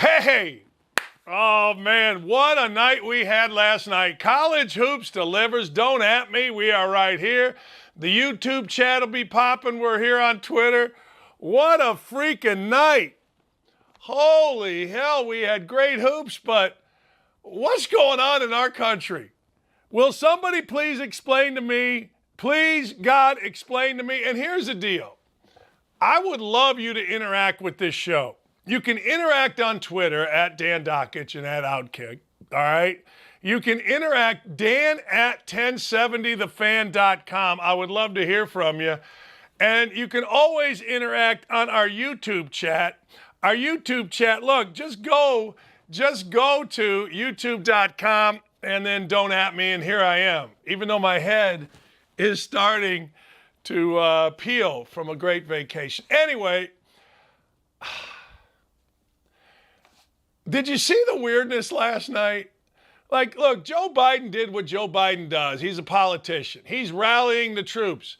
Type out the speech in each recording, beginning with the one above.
Hey! Oh, man, what a night we had last night. College Hoops delivers. Don't at me. We are right here. The YouTube chat will be popping. We're here on Twitter. What a freaking night. Holy hell, we had great hoops, but what's going on in our country? Will somebody please explain to me? Please, God, explain to me. And here's the deal. I would love you to interact with this show. You can interact on Twitter at Dan Dakich and at Outkick, all right? You can interact Dan at 1070thefan.com. I would love to hear from you. And you can always interact on our YouTube chat. Our YouTube chat, look, just go to youtube.com and then don't at me, and here I am, even though my head is starting to peel from a great vacation. Anyway, did you see the weirdness last night? Like, look, Joe Biden did what Joe Biden does. He's a politician. He's rallying the troops.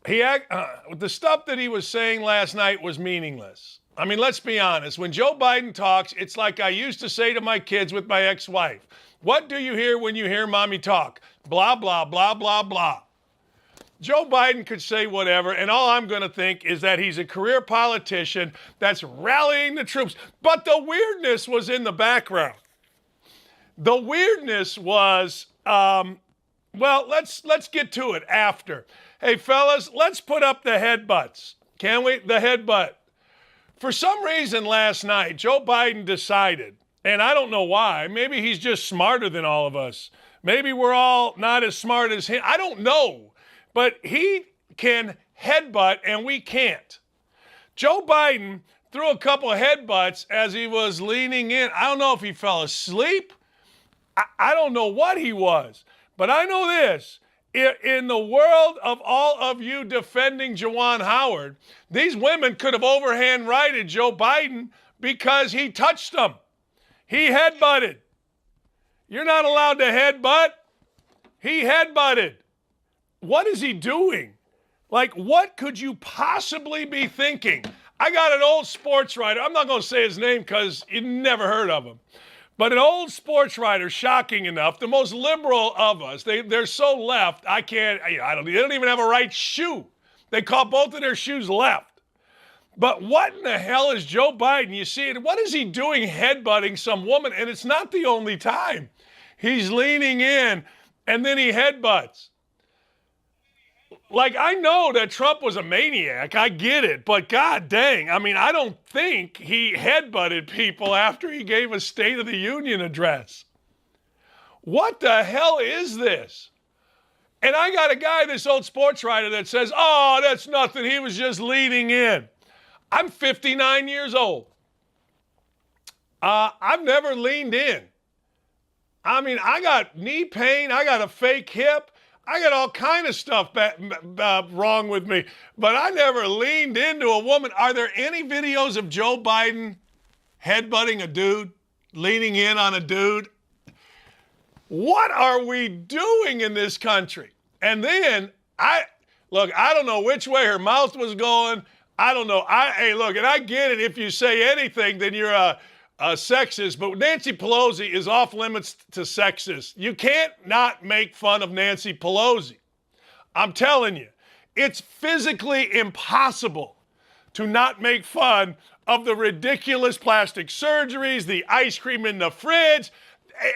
The stuff that he was saying last night was meaningless. I mean, let's be honest. When Joe Biden talks, it's like I used to say to my kids with my ex-wife. What do you hear when you hear mommy talk? Blah, blah, blah, blah, blah. Joe Biden could say whatever, and all I'm going to think is that he's a career politician that's rallying the troops. But the weirdness was in the background. The weirdness was, well, let's get to it after. Hey, fellas, let's put up the headbutts. Can we? The headbutt. For some reason last night, Joe Biden decided, and I don't know why, maybe he's just smarter than all of us. Maybe we're all not as smart as him. I don't know. But he can headbutt and we can't. Joe Biden threw a couple of headbutts as he was leaning in. I don't know if he fell asleep. I don't know what he was. But I know this. In the world of all of you defending Juwan Howard, these women could have overhand righted Joe Biden because he touched them. He headbutted. You're not allowed to headbutt. He headbutted. What is he doing? Like, what could you possibly be thinking? I got an old sports writer. I'm not going to say his name because you never heard of him. But an old sports writer, shocking enough, the most liberal of us. They're so left, they don't even have a right shoe. They call both of their shoes left. But what in the hell is Joe Biden? You see it. What is he doing headbutting some woman? And it's not the only time. He's leaning in and then he headbutts. Like, I know that Trump was a maniac. I get it. But God dang, I mean, I don't think he headbutted people after he gave a State of the Union address. What the hell is this? And I got a guy, this old sports writer, that says, oh, that's nothing. He was just leaning in. I'm 59 years old. I've never leaned in. I mean, I got knee pain. I got a fake hip. I got all kind of stuff wrong with me, but I never leaned into a woman. Are there any videos of Joe Biden headbutting a dude, leaning in on a dude? What are we doing in this country? And then, I don't know which way her mouth was going. I don't know. Hey, look, and I get it. If you say anything, then you're a sexist, but Nancy Pelosi is off limits to sexist. You can't not make fun of Nancy Pelosi. I'm telling you, it's physically impossible to not make fun of the ridiculous plastic surgeries, the ice cream in the fridge.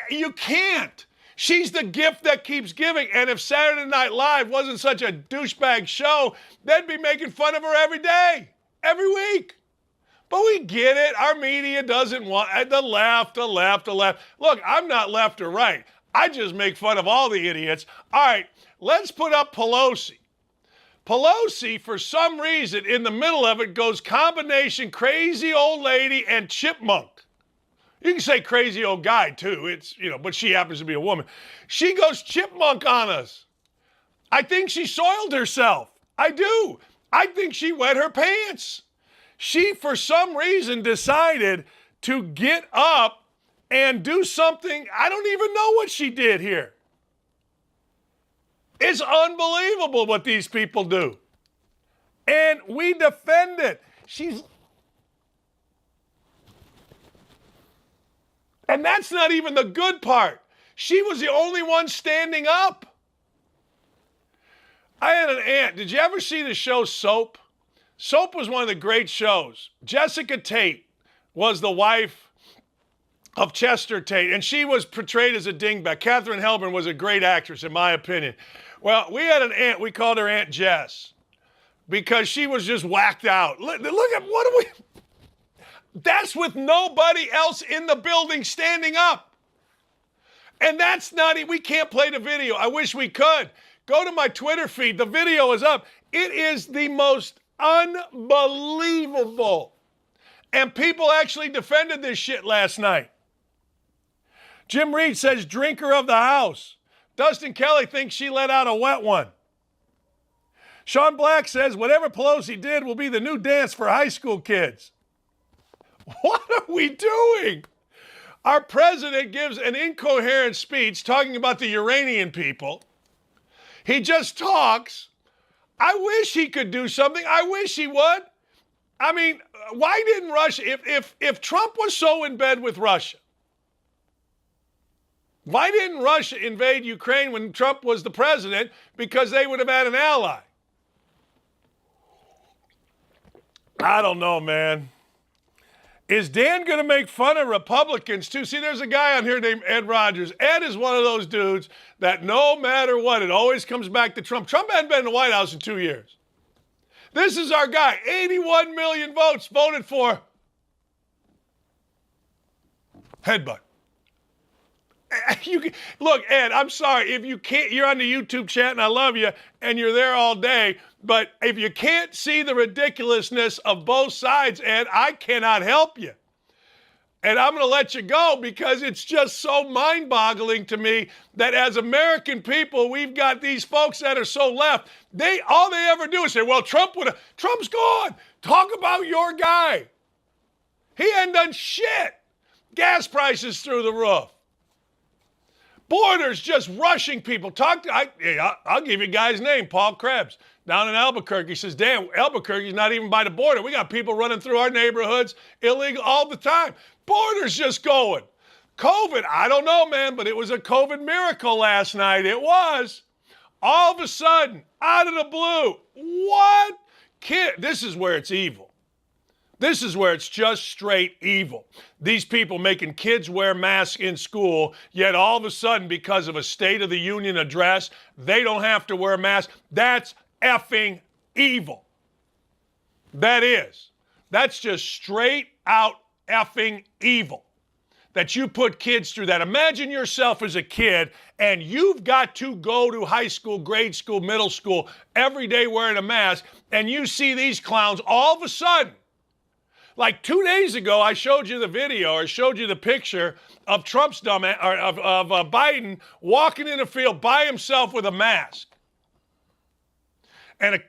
You can't. She's the gift that keeps giving. And if Saturday Night Live wasn't such a douchebag show, they'd be making fun of her every day, every week. But we get it. Our media doesn't want the left. Look, I'm not left or right. I just make fun of all the idiots. All right, let's put up Pelosi. Pelosi, for some reason, in the middle of it, goes combination crazy old lady and chipmunk. You can say crazy old guy, too. But she happens to be a woman. She goes chipmunk on us. I think she soiled herself. I do. I think she wet her pants. She, for some reason, decided to get up and do something. I don't even know what she did here. It's unbelievable what these people do. And we defend it. And that's not even the good part. She was the only one standing up. I had an aunt. Did you ever see the show Soap? Soap was one of the great shows. Jessica Tate was the wife of Chester Tate, and she was portrayed as a dingbat. Katharine Hepburn was a great actress, in my opinion. Well, we had an aunt. We called her Aunt Jess because she was just whacked out. Look at what do we... That's with nobody else in the building standing up. And that's not... We can't play the video. I wish we could. Go to my Twitter feed. The video is up. It is the most unbelievable. And people actually defended this shit last night. Jim Reed says, drinker of the house. Dustin Kelly thinks she let out a wet one. Sean Black says, whatever Pelosi did will be the new dance for high school kids. What are we doing? Our president gives an incoherent speech talking about the Iranian people. He just talks. I wish he could do something. I wish he would. I mean, why didn't Russia, if Trump was so in bed with Russia, why didn't Russia invade Ukraine when Trump was the president? Because they would have had an ally. I don't know, man. Is Dan going to make fun of Republicans too? See, there's a guy on here named Ed Rogers. Ed is one of those dudes that no matter what, it always comes back to Trump. Trump hadn't been in the White House in 2 years. This is our guy. 81 million votes voted for headbutt. Look, Ed, I'm sorry. If you can't, you're on the YouTube chat and I love you and you're there all day. But if you can't see the ridiculousness of both sides, Ed, I cannot help you. And I'm going to let you go because it's just so mind-boggling to me that as American people, we've got these folks that are so left. All they ever do is say, well, Trump's gone. Talk about your guy. He hadn't done shit. Gas prices through the roof. Borders just rushing people. I'll give you a guy's name, Paul Krebs, down in Albuquerque. He says, damn, Albuquerque's not even by the border. We got people running through our neighborhoods illegal all the time. Borders just going. COVID, I don't know, man, but it was a COVID miracle last night. It was. All of a sudden, out of the blue, what? This is where it's evil. This is where it's just straight evil. These people making kids wear masks in school, yet all of a sudden, because of a State of the Union address, they don't have to wear masks. That's effing evil. That is. That's just straight out effing evil. That you put kids through that. Imagine yourself as a kid and you've got to go to high school, grade school, middle school every day wearing a mask, and you see these clowns all of a sudden. Like 2 days ago, I showed you the video or showed you the picture of Trump's of Biden walking in a field by himself with a mask. And,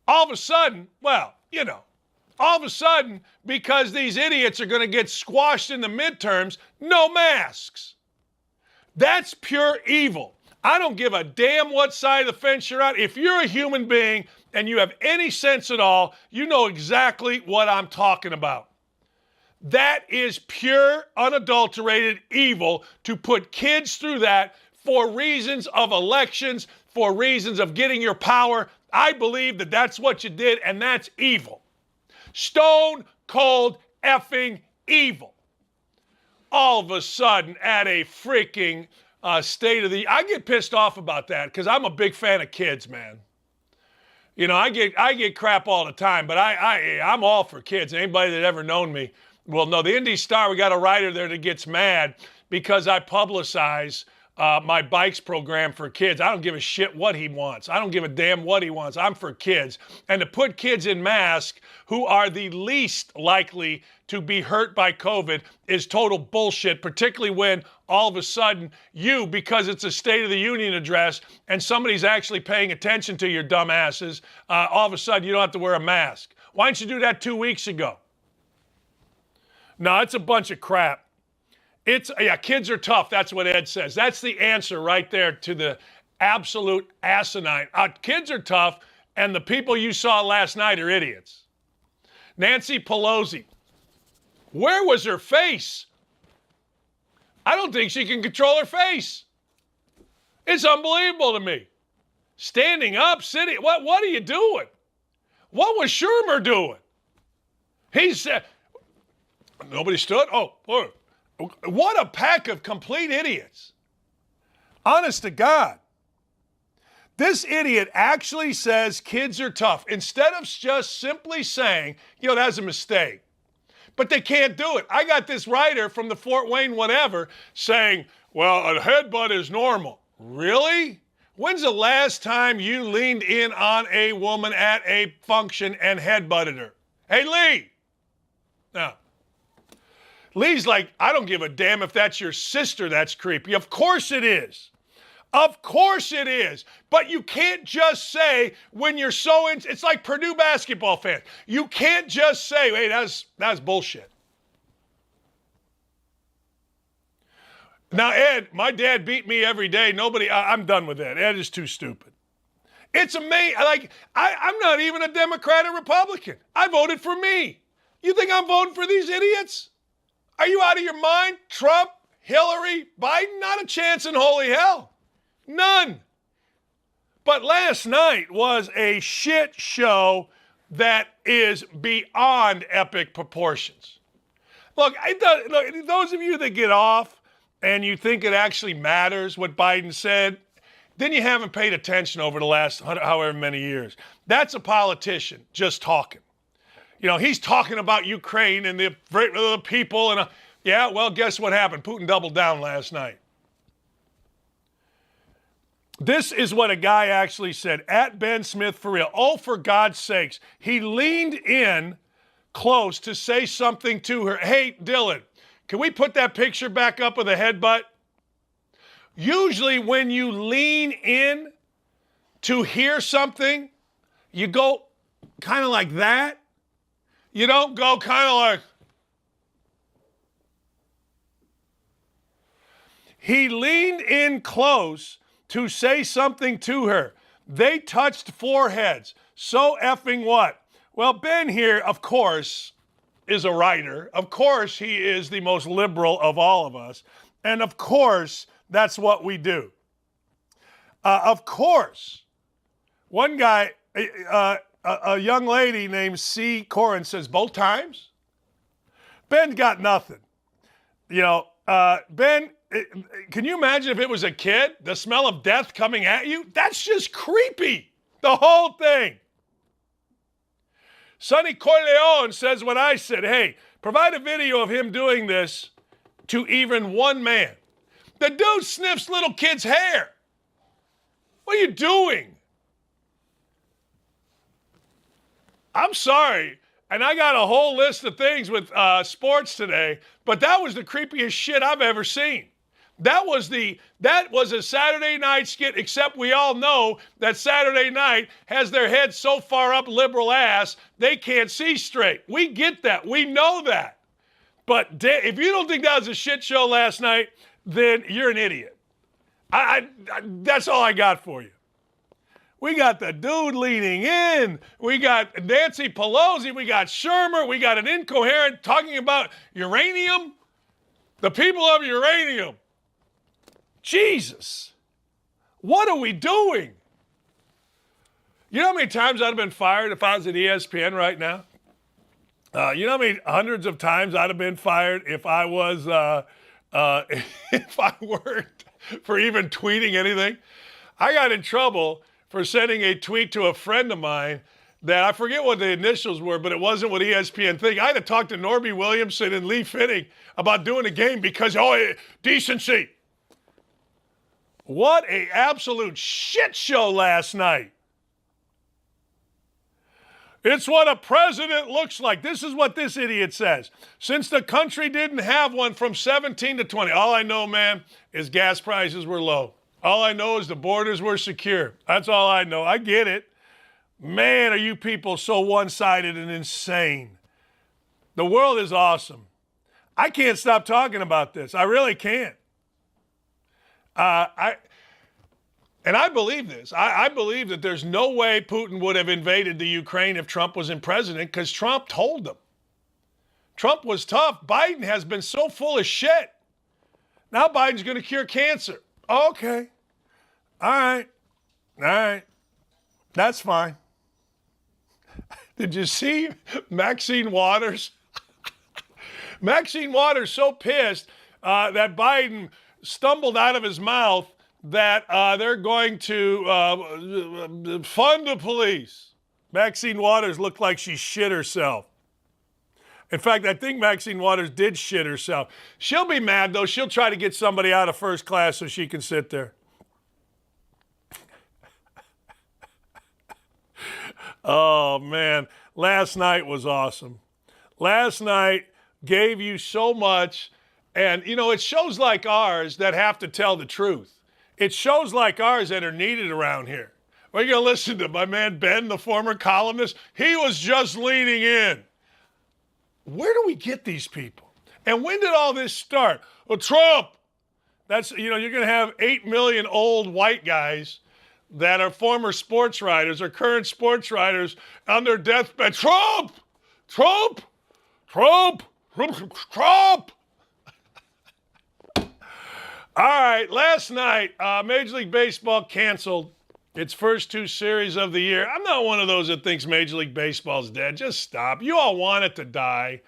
all of a sudden, because these idiots are going to get squashed in the midterms, no masks. That's pure evil. I don't give a damn what side of the fence you're on. If you're a human being and you have any sense at all, you know exactly what I'm talking about. That is pure, unadulterated evil to put kids through that for reasons of elections, for reasons of getting your power. I believe that that's what you did, and that's evil. Stone cold effing evil. All of a sudden, at a freaking I get pissed off about that because I'm a big fan of kids, man. I get crap all the time, but I'm all for kids. Anybody that ever known me will know. The Indy Star, we got a writer there that gets mad because I publicize my bikes program for kids. I don't give a shit what he wants. I don't give a damn what he wants. I'm for kids. And to put kids in masks who are the least likely to be hurt by COVID is total bullshit, particularly when all of a sudden because it's a State of the Union address and somebody's actually paying attention to your dumb asses, all of a sudden you don't have to wear a mask. Why didn't you do that 2 weeks ago? No, it's a bunch of crap. Kids are tough. That's what Ed says. That's the answer right there to the absolute asinine. Kids are tough, and the people you saw last night are idiots. Nancy Pelosi, where was her face? I don't think she can control her face. It's unbelievable to me. Standing up, sitting. What are you doing? What was Schumer doing? He said, nobody stood? Oh, what a pack of complete idiots. Honest to God. This idiot actually says kids are tough instead of just simply saying, that's a mistake. But they can't do it. I got this writer from the Fort Wayne whatever saying, well, a headbutt is normal. Really? When's the last time you leaned in on a woman at a function and headbutted her? Hey, Lee. No. Lee's like, I don't give a damn if that's your sister that's creepy. Of course it is. Of course it is. But you can't just say when you're so it's like Purdue basketball fans. You can't just say, hey, that's bullshit. Now, Ed, my dad beat me every day. I'm done with that. Ed is too stupid. It's amazing. I'm not even a Democrat or Republican. I voted for me. You think I'm voting for these idiots? Are you out of your mind? Trump, Hillary, Biden, not a chance in holy hell. None. But last night was a shit show that is beyond epic proportions. Look, those of you that get off and you think it actually matters what Biden said, then you haven't paid attention over the last however many years. That's a politician just talking. He's talking about Ukraine and the people. And guess what happened? Putin doubled down last night. This is what a guy actually said. At Ben Smith for real. Oh, for God's sakes. He leaned in close to say something to her. Hey, Dylan, can we put that picture back up of the headbutt? Usually when you lean in to hear something, you go kind of like that. You don't go kind of like. He leaned in close to say something to her. They touched foreheads. So effing what? Well, Ben here, of course, is a writer. Of course, he is the most liberal of all of us. And of course, that's what we do. Of course, one guy, a young lady named C. Corin says, both times? Ben got nothing. Ben, can you imagine if it was a kid, the smell of death coming at you? That's just creepy, the whole thing. Sonny Corleone says what I said. Hey, provide a video of him doing this to even one man. The dude sniffs little kids' hair. What are you doing? I'm sorry, and I got a whole list of things with sports today, but that was the creepiest shit I've ever seen. That was a Saturday night skit, except we all know that Saturday night has their head so far up liberal ass, they can't see straight. We get that. We know that. But if you don't think that was a shit show last night, then you're an idiot. That's all I got for you. We got the dude leaning in. We got Nancy Pelosi. We got Schumer. We got an incoherent talking about uranium. The people of uranium. Jesus. What are we doing? You know how many times I'd have been fired if I was at ESPN right now? You know how many hundreds of times I'd have been fired if I was, if I weren't for even tweeting anything? I got in trouble for sending a tweet to a friend of mine that I forget what the initials were, but it wasn't what ESPN think. I had to talk to Norby Williamson and Lee Finning about doing a game because, decency. What a absolute shit show last night. It's what a president looks like. This is what this idiot says. Since the country didn't have one from 17 to 20, all I know, man, is gas prices were low. All I know is the borders were secure. That's all I know. I get it. Man, are you people so one-sided and insane. The world is awesome. I can't stop talking about this. I really can't. And I believe this. I believe that there's no way Putin would have invaded the Ukraine if Trump was in president because Trump told them. Trump was tough. Biden has been so full of shit. Now Biden's going to cure cancer. Okay. All right. All right. That's fine. Did you see Maxine Waters? Maxine Waters so pissed that Biden stumbled out of his mouth that they're going to fund the police. Maxine Waters looked like she shit herself. In fact, I think Maxine Waters did shit herself. She'll be mad, though. She'll try to get somebody out of first class so she can sit there. Oh, man. Last night was awesome. Last night gave you so much. And, you know, it's shows like ours that have to tell the truth. It's shows like ours that are needed around here. We're going to listen to my man Ben, the former columnist. He was just leaning in. Where do we get these people? And when did all this start? Well, Trump. That's, you know, you're going to have 8 million old white guys that are former sports writers or current sports writers on their deathbed. Trump! Trump! Trump! Trump! All right, last night, Major League Baseball canceled its first 2 series of the year. I'm not one of those that thinks Major League Baseball's dead. Just stop. You all want it to die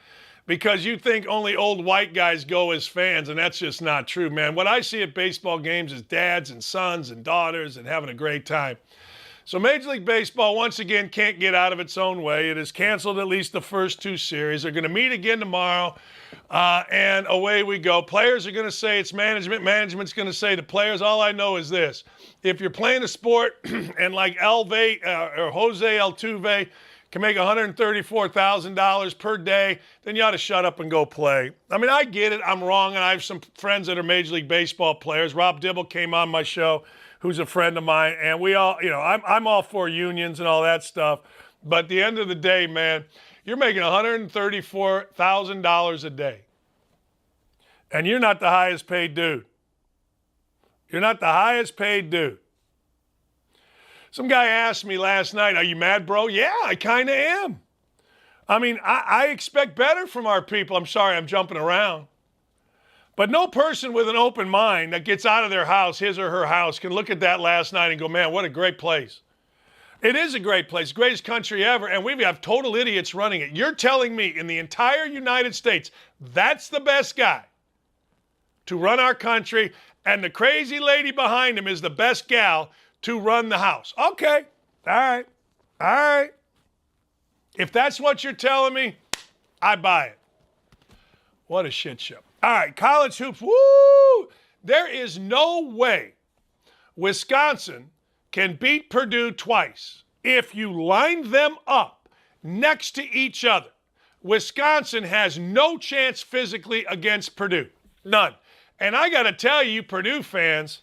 because you think only old white guys go as fans, and that's just not true, man. What I see at baseball games is dads and sons and daughters and having a great time. So Major League Baseball, once again, can't get out of its own way. It has canceled at least the first 2 series. They're going to meet again tomorrow, and away we go. Players are going to say it's management. Management's going to say to players, all I know is this. If you're playing a sport and like Jose Altuve can make $134,000 per day, then you ought to shut up and go play. I mean, I get it. I'm wrong, and I have some friends that are Major League Baseball players. Rob Dibble came on my show, who's a friend of mine, and we all, you know, I'm all for unions and all that stuff. But at the end of the day, man, you're making $134,000 a day, and you're not the highest paid dude. You're not the highest paid dude. Some guy asked me last night, are you mad, bro? Yeah, I kind of am. I mean, I expect better from our people. I'm sorry, I'm jumping around. But no person with an open mind that gets out of their house, his or her house, can look at that last night and go, man, what a great place. It is a great place, greatest country ever, and we have total idiots running it. You're telling me in the entire United States, that's the best guy to run our country, and the crazy lady behind him is the best gal to run the house. Okay, all right, all right. If that's what you're telling me, I buy it. What a shit show. All right, college hoops, woo! There is no way Wisconsin can beat Purdue twice. If you line them up next to each other, Wisconsin has no chance physically against Purdue. None. And I got to tell you, Purdue fans,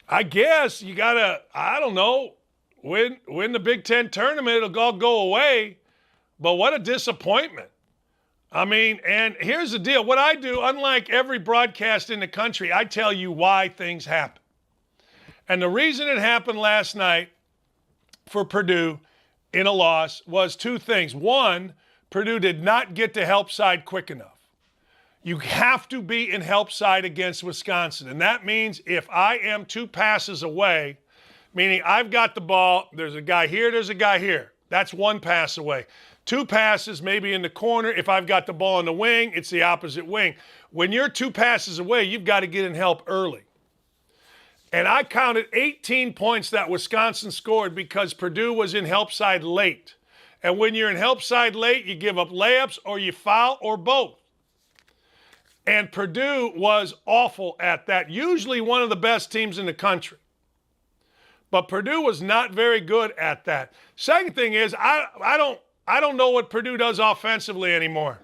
I guess you got to, I don't know, win the Big Ten tournament, it'll all go away. But what a disappointment. I mean, and here's the deal. What I do, unlike every broadcast in the country, I tell you why things happen. And the reason it happened last night for Purdue in a loss was 2 things. One, Purdue did not get to help side quick enough. You have to be in help side against Wisconsin. And that means if I am 2 passes away, meaning I've got the ball, there's a guy here, there's a guy here. That's 1 pass away. 2 passes, maybe in the corner. If I've got the ball in the wing, it's the opposite wing. When you're 2 passes away, you've got to get in help early. And I counted 18 points that Wisconsin scored because Purdue was in help side late. And when you're in help side late, you give up layups or you foul or both. And Purdue was awful at that. Usually one of the best teams in the country. But Purdue was not very good at that. Second thing is, I don't know what Purdue does offensively anymore.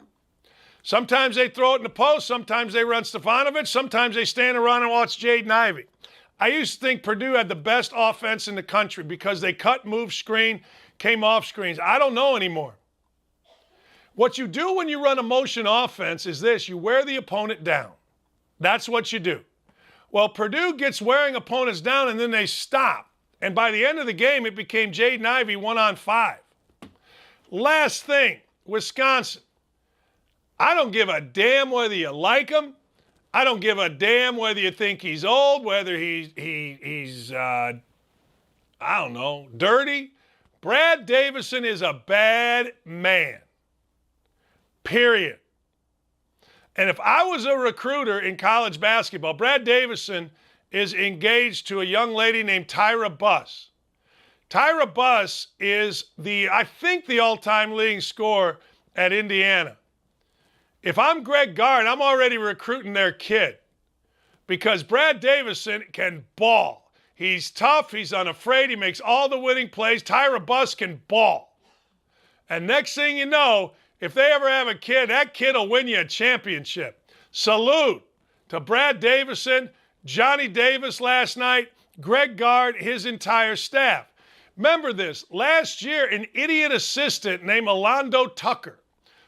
Sometimes they throw it in the post. Sometimes they run Stefanovic. Sometimes they stand around and watch Jaden Ivey. I used to think Purdue had the best offense in the country because they cut, move, screen, came off screens. I don't know anymore. What you do when you run a motion offense is this. You wear the opponent down. That's what you do. Well, Purdue gets wearing opponents down and then they stop. And by the end of the game, it became Jaden Ivey 1-on-5. Last thing, Wisconsin. I don't give a damn whether you like them I don't give a damn whether you think he's old, whether he's I don't know, dirty. Brad Davison is a bad man. Period. And if I was a recruiter in college basketball, Brad Davison is engaged to a young lady named Tyra Buss. Tyra Buss is I think the all-time leading scorer at Indiana. If I'm Greg Gard, I'm already recruiting their kid because Brad Davison can ball. He's tough. He's unafraid. He makes all the winning plays. Tyra Buss can ball. And next thing you know, if they ever have a kid, that kid will win you a championship. Salute to Brad Davison, Johnny Davis last night, Greg Gard, his entire staff. Remember this, last year, an idiot assistant named Orlando Tucker,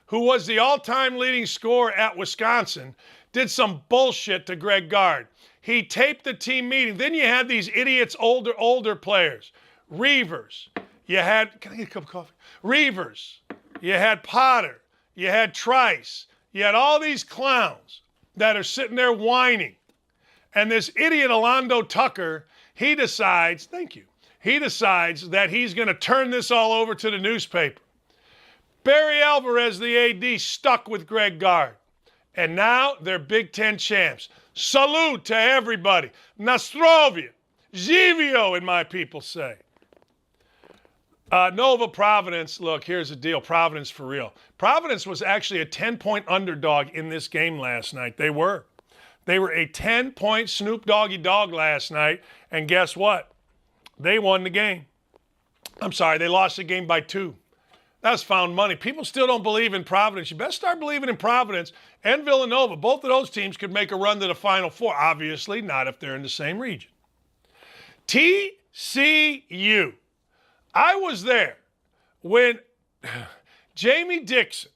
who was the all-time leading scorer at Wisconsin, did some bullshit to Greg Gard. He taped the team meeting. Then you had these idiots, older players. Reavers. Can I get a cup of coffee? Reavers. You had Potter. You had Trice. You had all these clowns that are sitting there whining. And this idiot Orlando Tucker, he decides that he's going to turn this all over to the newspaper. Barry Alvarez, the AD, stuck with Greg Gard. And now they're Big Ten champs. Salute to everybody. Nastrovia. Živio, and my people say. Nova Providence, look, here's the deal. Providence for real. Providence was actually a 10-point underdog in this game last night. They were. They were a 10-point Snoop Doggy Dog last night. And guess what? They won the game. I'm sorry, they lost the game by 2. That's found money. People still don't believe in Providence. You best start believing in Providence and Villanova. Both of those teams could make a run to the Final Four. Obviously, not if they're in the same region. TCU. I was there when Jamie Dixon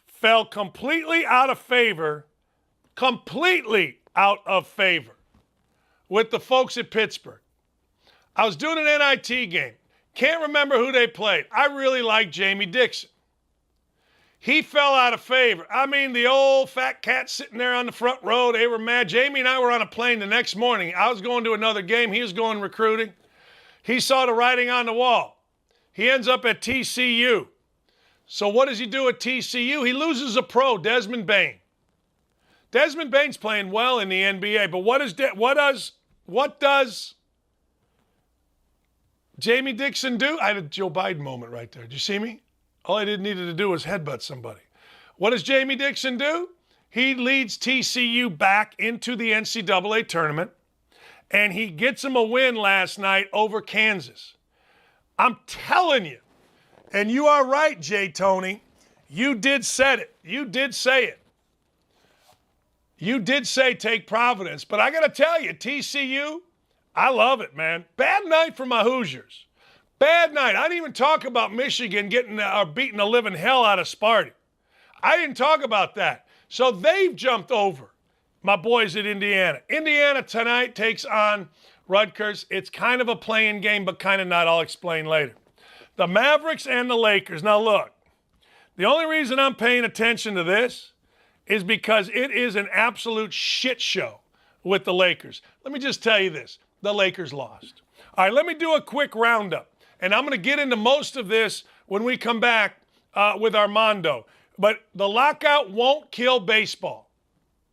fell completely out of favor with the folks at Pittsburgh. I was doing an NIT game. Can't remember who they played. I really like Jamie Dixon. He fell out of favor. I mean, the old fat cat sitting there on the front row, they were mad. Jamie and I were on a plane the next morning. I was going to another game. He was going recruiting. He saw the writing on the wall. He ends up at TCU. So what does he do at TCU? He loses a pro, Desmond Bain. Desmond Bain's playing well in the NBA, but what does Jamie Dixon do? I had a Joe Biden moment right there. Did you see me? All I needed to do was headbutt somebody. What does Jamie Dixon do? He leads TCU back into the NCAA tournament, and he gets them a win last night over Kansas. I'm telling you, and you are right, Jay Tony. You did say it. You did say it. You did say take Providence, but I got to tell you, TCU, I love it, man. Bad night for my Hoosiers. Bad night. I didn't even talk about Michigan beating the living hell out of Sparty. I didn't talk about that. So they've jumped over my boys at Indiana. Indiana tonight takes on Rutgers. It's kind of a playing game, but kind of not. I'll explain later. The Mavericks and the Lakers. Now look, the only reason I'm paying attention to this is because it is an absolute shit show with the Lakers. Let me just tell you this. The Lakers lost. All right, let me do a quick roundup. And I'm going to get into most of this when we come back with Armando. But the lockout won't kill baseball.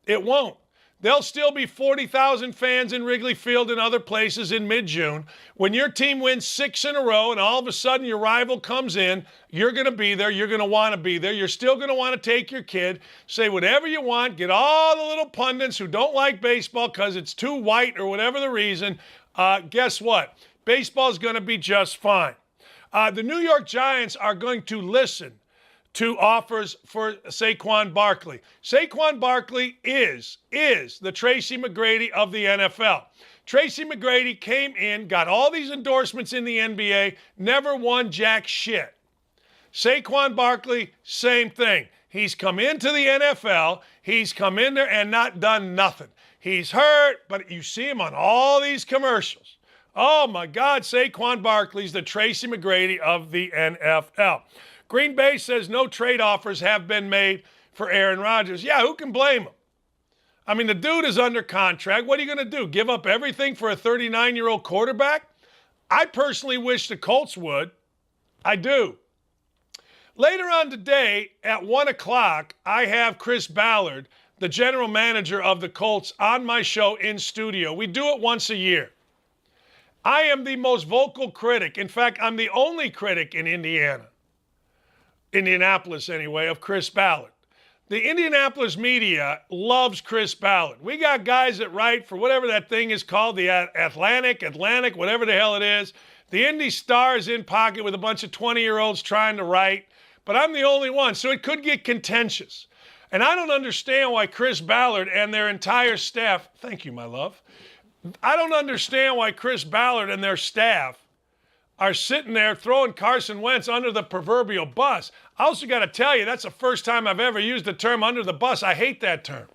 It won't. There'll still be 40,000 fans in Wrigley Field and other places in mid-June. When your team wins 6 in a row and all of a sudden your rival comes in, you're going to be there. You're going to want to be there. You're still going to want to take your kid, say whatever you want, get all the little pundits who don't like baseball because it's too white or whatever the reason. Guess what? Baseball's going to be just fine. The New York Giants are going to listen to offers for Saquon Barkley. Saquon Barkley is the Tracy McGrady of the NFL. Tracy McGrady came in, got all these endorsements in the NBA, never won jack shit. Saquon Barkley, same thing. He's come into the NFL, he's come in there and not done nothing. He's hurt, but you see him on all these commercials. Oh my God, Saquon Barkley's the Tracy McGrady of the NFL. Green Bay says no trade offers have been made for Aaron Rodgers. Yeah, who can blame him? I mean, the dude is under contract. What are you going to do? Give up everything for a 39-year-old quarterback? I personally wish the Colts would. I do. Later on today at 1 o'clock, I have Chris Ballard, the general manager of the Colts, on my show in studio. We do it once a year. I am the most vocal critic. In fact, I'm the only critic in Indianapolis anyway, of Chris Ballard. The Indianapolis media loves Chris Ballard. We got guys that write for whatever that thing is called, the Atlantic, whatever the hell it is. The Indy Star is in pocket with a bunch of 20-year-olds trying to write, but I'm the only one, so it could get contentious. And I don't understand why Chris Ballard and their entire staff, thank you, my love. I don't understand why Chris Ballard and their staff are sitting there throwing Carson Wentz under the proverbial bus. I also got to tell you, that's the first time I've ever used the term under the bus. I hate that term.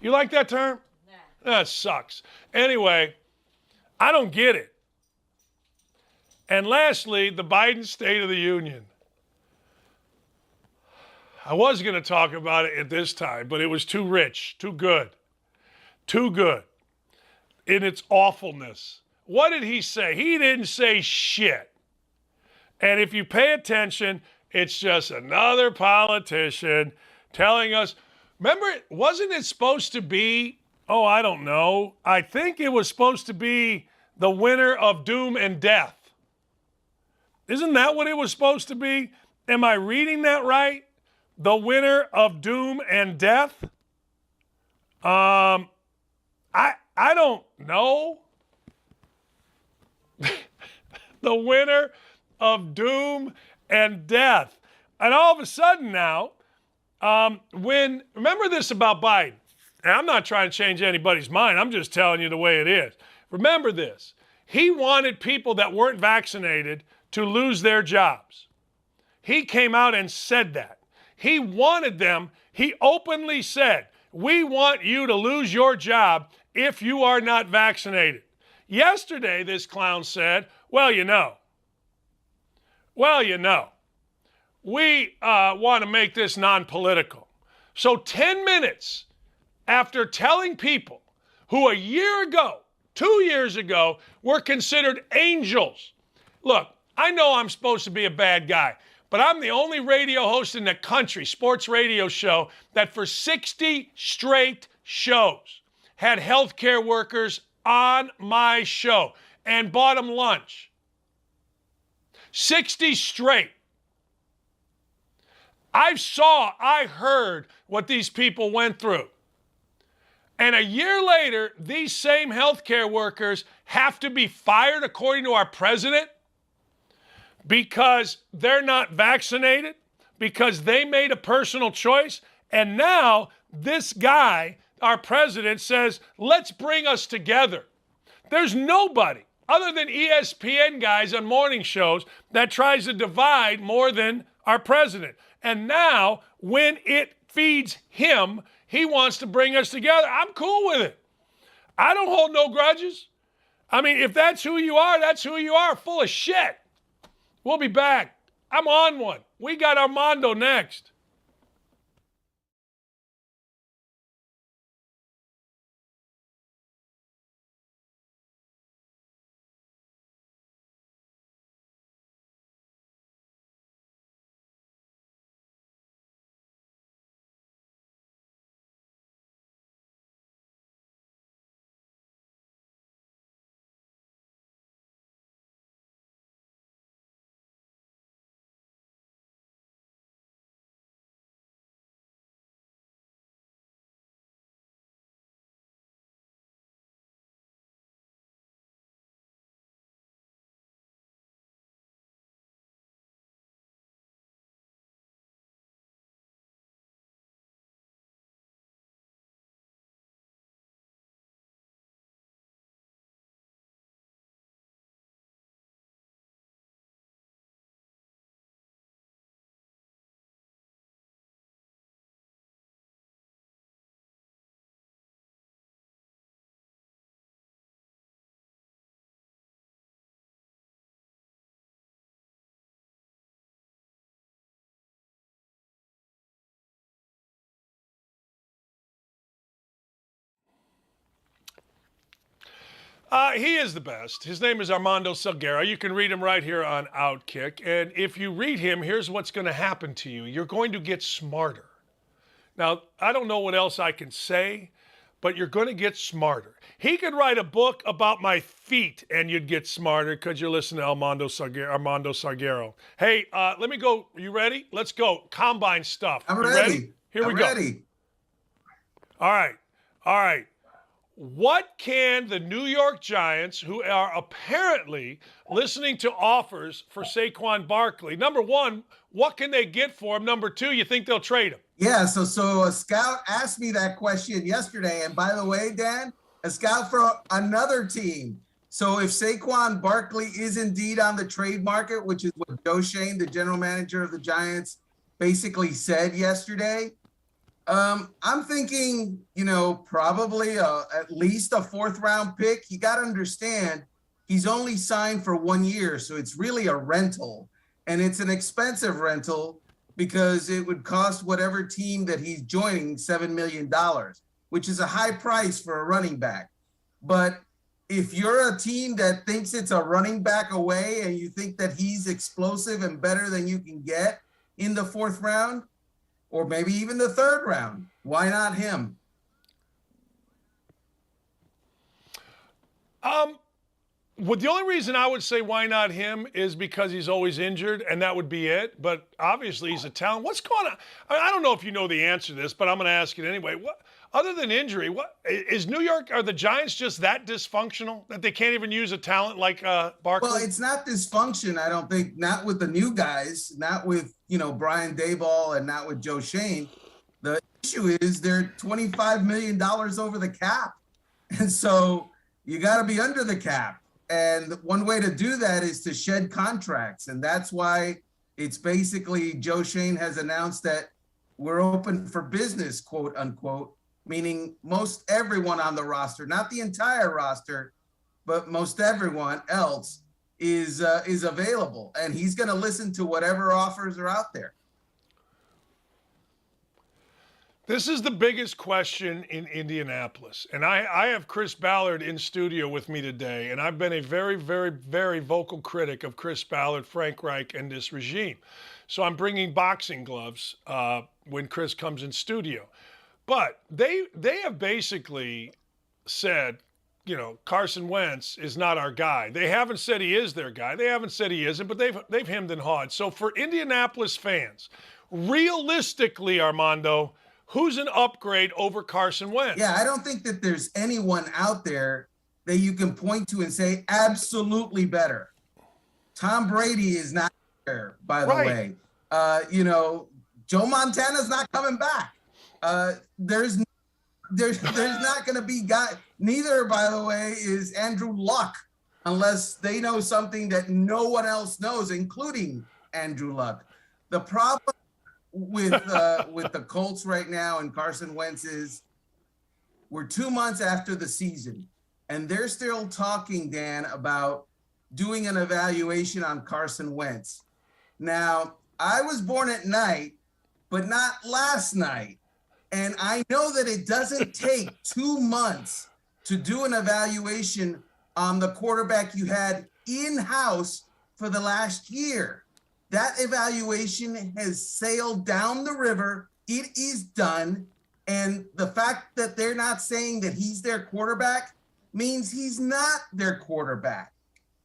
You like that term? Nah. That sucks. Anyway, I don't get it. And lastly, the Biden State of the Union. I was going to talk about it at this time, but it was too rich, too good in its awfulness. What did he say? He didn't say shit. And if you pay attention, it's just another politician telling us, remember, wasn't it supposed to be, I don't know, I think it was supposed to be the winner of doom and death. Isn't that what it was supposed to be? Am I reading that right? The winner of doom and death? I don't know. The winner of doom and death. And all of a sudden now, remember this about Biden, and I'm not trying to change anybody's mind, I'm just telling you the way it is. Remember this, he wanted people that weren't vaccinated to lose their jobs. He came out and said that. He wanted them, he openly said, we want you to lose your job if you are not vaccinated. Yesterday, this clown said, well, you know, we want to make this non-political. So 10 minutes after telling people who a year ago, 2 years ago, were considered angels. Look, I know I'm supposed to be a bad guy, but I'm the only radio host in the country, sports radio show, that for 60 straight shows had healthcare workers on my show and bought them lunch. 60 straight. I heard what these people went through. And a year later, these same healthcare workers have to be fired according to our president because they're not vaccinated, because they made a personal choice. And now this guy, our president, says, let's bring us together. There's nobody other than ESPN guys on morning shows that tries to divide more than our president. And now, when it feeds him, he wants to bring us together. I'm cool with it. I don't hold no grudges. I mean, if that's who you are, that's who you are. Full of shit. We'll be back. I'm on one. We got Armando next. He is the best. His name is Armando Salguero. You can read him right here on Outkick. And if you read him, here's what's going to happen to you. You're going to get smarter. Now, I don't know what else I can say, but you're going to get smarter. He could write a book about my feet and you'd get smarter because you're listening to Armando Salguero. Hey, let me go. Are you ready? Let's go. Combine stuff. I'm ready. ready. Here we go. Ready. All right. What can the New York Giants, who are apparently listening to offers for Saquon Barkley, number one, what can they get for him? Number two, you think they'll trade him? Yeah, so a scout asked me that question yesterday. And by the way, Dan, a scout for another team. So if Saquon Barkley is indeed on the trade market, which is what Joe Schoen, the general manager of the Giants, basically said yesterday, I'm thinking, probably at least a fourth-round pick. You got to understand, he's only signed for 1 year, so it's really a rental. And it's an expensive rental because it would cost whatever team that he's joining $7 million, which is a high price for a running back. But if you're a team that thinks it's a running back away and you think that he's explosive and better than you can get in the fourth round, or maybe even the third round, why not him? Well, the only reason I would say why not him is because he's always injured, and that would be it. But obviously, he's a talent. What's going on? I don't know if you know the answer to this, but I'm going to ask it anyway. What, other than injury, what is New York? Are the Giants just that dysfunctional that they can't even use a talent like Barkley? Well, it's not dysfunction, I don't think. Not with the new guys, not with Brian Daboll, and not with Joe Schoen. The issue is they're $25 million over the cap, and so you got to be under the cap. And one way to do that is to shed contracts. And that's why it's basically Joe Schoen has announced that we're open for business, quote unquote, meaning most everyone on the roster, not the entire roster, but most everyone else is available. And he's going to listen to whatever offers are out there. This is the biggest question in Indianapolis. And I have Chris Ballard in studio with me today. And I've been a very, very, very vocal critic of Chris Ballard, Frank Reich, and this regime. So I'm bringing boxing gloves when Chris comes in studio. But they have basically said, Carson Wentz is not our guy. They haven't said he is their guy. They haven't said he isn't, but they've hemmed and hawed. So for Indianapolis fans, realistically, Armando, who's an upgrade over Carson Wentz? Yeah, I don't think that there's anyone out there that you can point to and say absolutely better. Tom Brady is not there, by the way. Joe Montana's not coming back. There's not going to be guy. Neither, by the way, is Andrew Luck, unless they know something that no one else knows, including Andrew Luck. The problem with the Colts right now and Carson Wentz is we're 2 months after the season, and they're still talking, Dan, about doing an evaluation on Carson Wentz. Now, I was born at night, but not last night. And I know that it doesn't take 2 months to do an evaluation on the quarterback you had in-house for the last year. That evaluation has sailed down the river. It is done. And the fact that they're not saying that he's their quarterback means he's not their quarterback.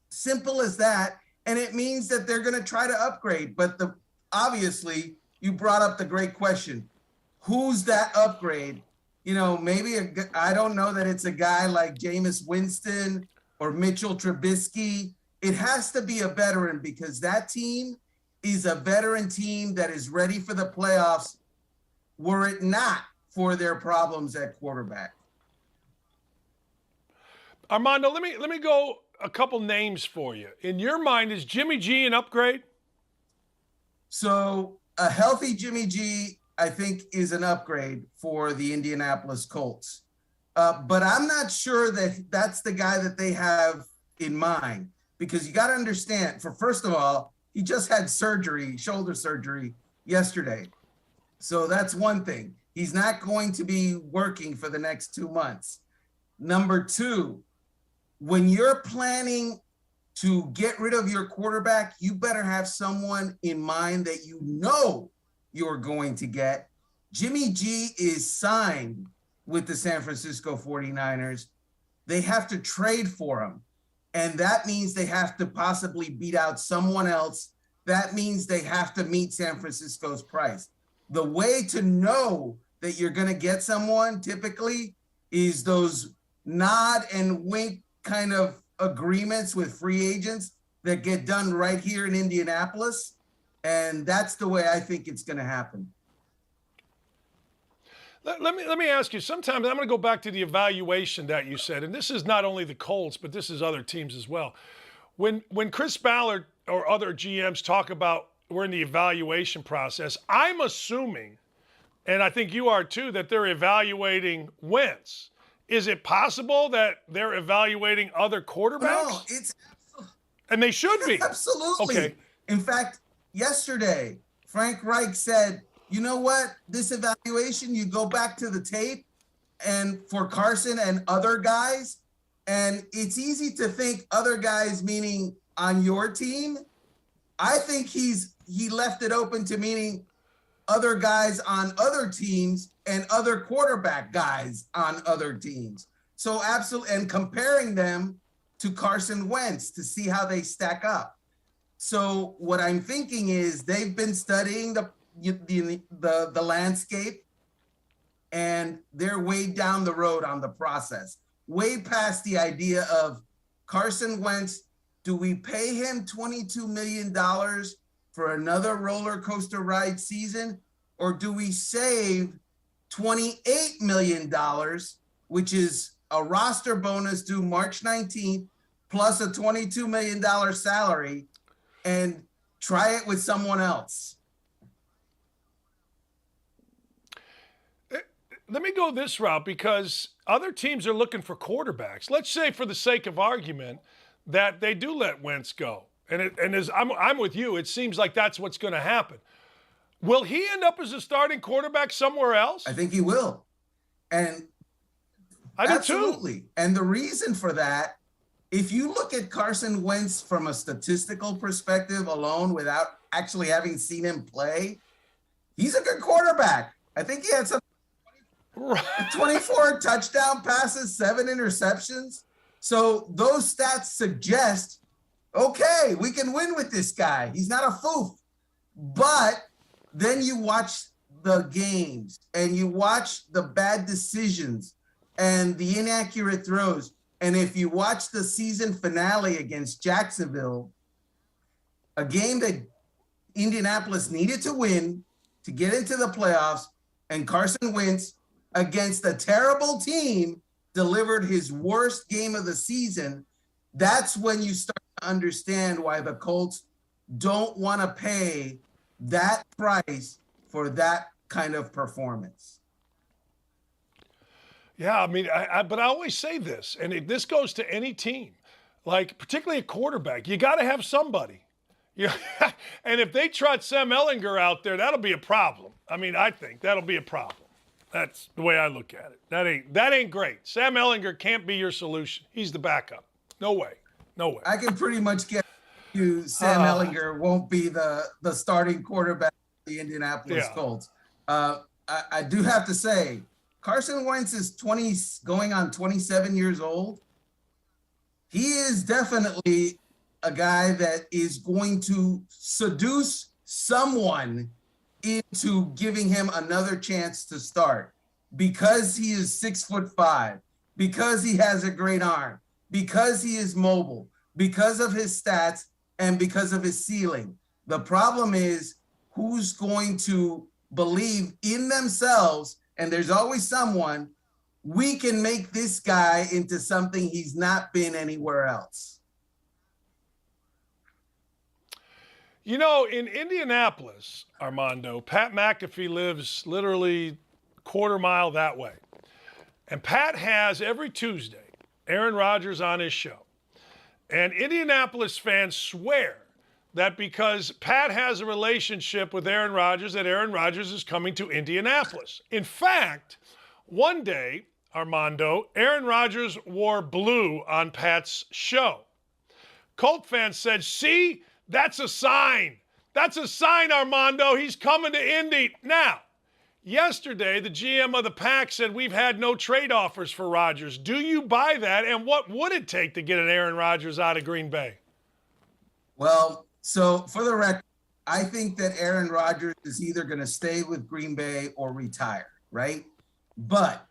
Simple as that. And it means that they're going to try to upgrade. But obviously, you brought up the great question. Who's that upgrade? Maybe I don't know that it's a guy like Jameis Winston or Mitchell Trubisky. It has to be a veteran because that team is a veteran team that is ready for the playoffs, were it not for their problems at quarterback. Armando, let me go a couple names for you. In your mind, is Jimmy G an upgrade? So a healthy Jimmy G, I think, is an upgrade for the Indianapolis Colts. But I'm not sure that that's the guy that they have in mind, because you got to understand, first of all, he just had shoulder surgery yesterday. So that's one thing. He's not going to be working for the next 2 months. Number two, when you're planning to get rid of your quarterback, you better have someone in mind that you know you're going to get. Jimmy G is signed with the San Francisco 49ers. They have to trade for him. And that means they have to possibly beat out someone else. That means they have to meet San Francisco's price. The way to know that you're going to get someone typically is those nod and wink kind of agreements with free agents that get done right here in Indianapolis. And that's the way I think it's going to happen. Let me ask you, sometimes I'm going to go back to the evaluation that you said, and this is not only the Colts, but this is other teams as well. When Chris Ballard or other GMs talk about we're in the evaluation process, I'm assuming, and I think you are too, that they're evaluating Wentz. Is it possible that they're evaluating other quarterbacks? No, it's and they should be. Absolutely. Okay. In fact, yesterday, Frank Reich said, you know what? This evaluation, you go back to the tape and for Carson and other guys, and it's easy to think other guys meaning on your team. I think he left it open to meaning other guys on other teams and other quarterback guys on other teams. So absolutely, and comparing them to Carson Wentz to see how they stack up. So what I'm thinking is they've been studying the landscape, and they're way down the road on the process, way past the idea of Carson Wentz. Do we pay him $22 million for another roller coaster ride season, or do we save $28 million, which is a roster bonus due March 19th, plus a $22 million salary, and try it with someone else? Let me go this route, because other teams are looking for quarterbacks. Let's say, for the sake of argument, that they do let Wentz go. And as I'm with you, it seems like that's what's going to happen. Will he end up as a starting quarterback somewhere else? I think he will. And I do absolutely. too. And the reason for that, if you look at Carson Wentz from a statistical perspective alone, without actually having seen him play, he's a good quarterback. I think he had some 24 touchdown passes, 7 interceptions. So those stats suggest, okay, we can win with this guy. He's not a foof. But then you watch the games and you watch the bad decisions and the inaccurate throws. And if you watch the season finale against Jacksonville, a game that Indianapolis needed to win to get into the playoffs, and Carson Wentz, against a terrible team, delivered his worst game of the season, that's when you start to understand why the Colts don't want to pay that price for that kind of performance. Yeah, I mean, but I always say this, and this goes to any team, like particularly a quarterback. You got to have somebody. And if they trot Sam Ehlinger out there, that'll be a problem. I mean, I think that'll be a problem. That's the way I look at it. That ain't great. Sam Ehlinger can't be your solution. He's the backup. No way. No way. I can pretty much get you Sam Ehlinger won't be the starting quarterback of the Indianapolis Colts. I do have to say, Carson Wentz is 20, going on 27 years old. He is definitely a guy that is going to seduce someone into giving him another chance to start, because he is 6'5", because he has a great arm, because he is mobile, because of his stats, and because of his ceiling. The problem is, who's going to believe in themselves? And there's always someone. We can make this guy into something he's not been anywhere else. You know, in Indianapolis, Armando, Pat McAfee lives literally a quarter mile that way. And Pat has, every Tuesday, Aaron Rodgers on his show. And Indianapolis fans swear that because Pat has a relationship with Aaron Rodgers, that Aaron Rodgers is coming to Indianapolis. In fact, one day, Armando, Aaron Rodgers wore blue on Pat's show. Colt fans said, see, that's a sign. That's a sign, Armando. He's coming to Indy. Now, yesterday, the GM of the Pack said we've had no trade offers for Rodgers. Do you buy that? And what would it take to get an Aaron Rodgers out of Green Bay? Well, so for the record, I think that Aaron Rodgers is either going to stay with Green Bay or retire, right? But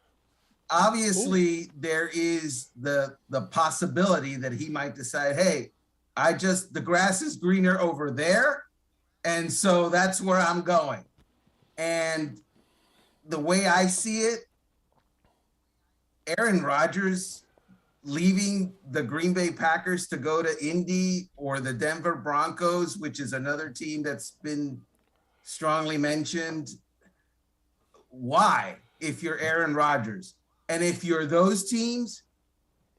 obviously there is the possibility that he might decide, hey, the grass is greener over there, and so that's where I'm going. And the way I see it, Aaron Rodgers leaving the Green Bay Packers to go to Indy or the Denver Broncos, which is another team that's been strongly mentioned. Why, if you're Aaron Rodgers? And if you're those teams,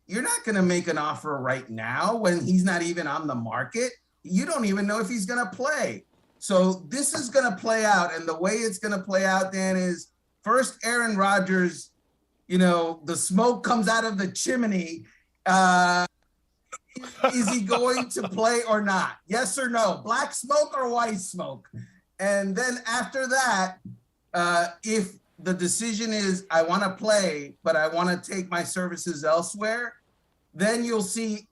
you're not going to make an offer right now when he's not even on the market. You don't even know if he's going to play. So this is going to play out. And the way it's going to play out, Dan, is first Aaron Rodgers, the smoke comes out of the chimney. Is he going to play or not? Yes or no? Black smoke or white smoke? And then after that, if the decision is I want to play, but I want to take my services elsewhere, then you'll see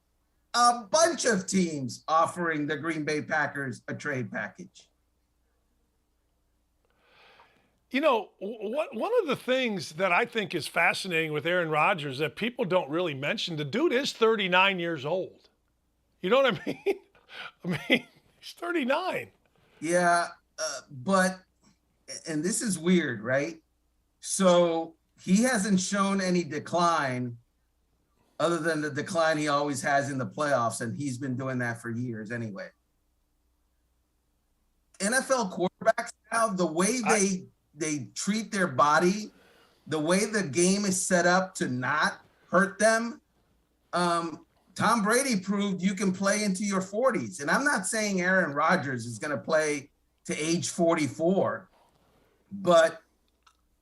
a bunch of teams offering the Green Bay Packers a trade package. One of the things that I think is fascinating with Aaron Rodgers that people don't really mention, the dude is 39 years old. You know what I mean? I mean, he's 39. Yeah, and this is weird, right? So he hasn't shown any decline other than the decline he always has in the playoffs, and he's been doing that for years anyway. NFL quarterbacks now, the way they treat their body, the way the game is set up to not hurt them. Tom Brady proved you can play into your 40s. And I'm not saying Aaron Rodgers is going to play to age 44, but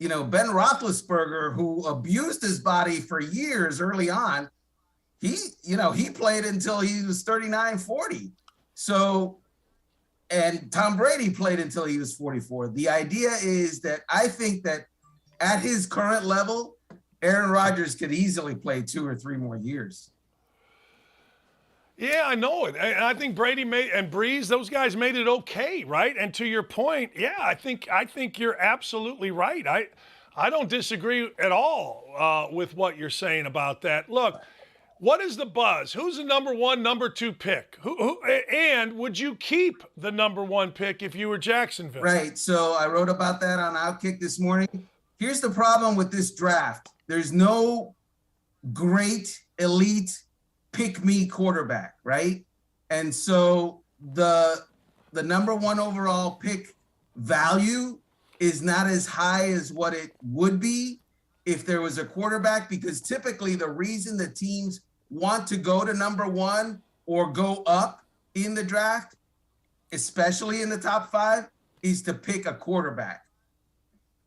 Ben Roethlisberger, who abused his body for years early on, he played until he was 39, 40. So, and Tom Brady played until he was 44. The idea is that I think that at his current level, Aaron Rodgers could easily play 2 or 3 more years. Yeah, I know it. And I think Brady and Breeze, those guys made it okay, right? And to your point, yeah, I think you're absolutely right. I don't disagree at all with what you're saying about that. Look, what is the buzz? Who's the number 1, number 2 pick? And would you keep the number 1 pick if you were Jacksonville? Right. So I wrote about that on Outkick this morning. Here's the problem with this draft. There's no great elite pick-me quarterback, right? And so the number 1 overall pick value is not as high as what it would be if there was a quarterback, because typically the reason the teams want to go to number 1 or go up in the draft, especially in the top 5, is to pick a quarterback.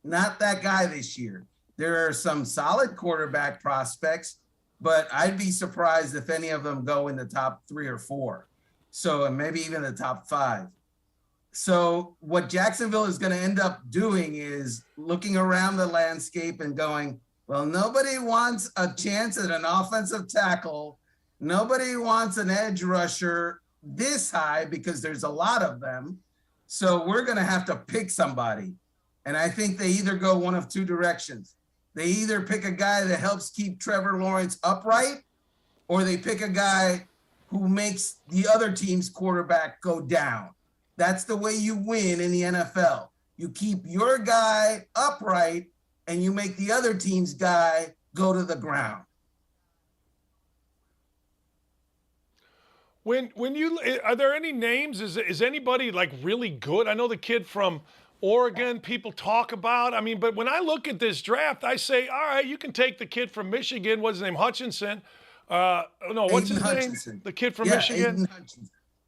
Not that guy this year. There are some solid quarterback prospects, but I'd be surprised if any of them go in the top 3 or 4. So, and maybe even the top 5. So what Jacksonville is going to end up doing is looking around the landscape and going, well, nobody wants a chance at an offensive tackle. Nobody wants an edge rusher this high because there's a lot of them. So we're going to have to pick somebody. And I think they either go one of 2 directions. They either pick a guy that helps keep Trevor Lawrence upright, or they pick a guy who makes the other team's quarterback go down. That's the way you win in the NFL. You keep your guy upright and you make the other team's guy go to the ground. Are there any names? Is anybody like really good? I know the kid from Oregon people talk about. I mean, but when I look at this draft, I say, all right, you can take the kid from Michigan. What's his name? Hutchinson. What's his name? The kid from Michigan.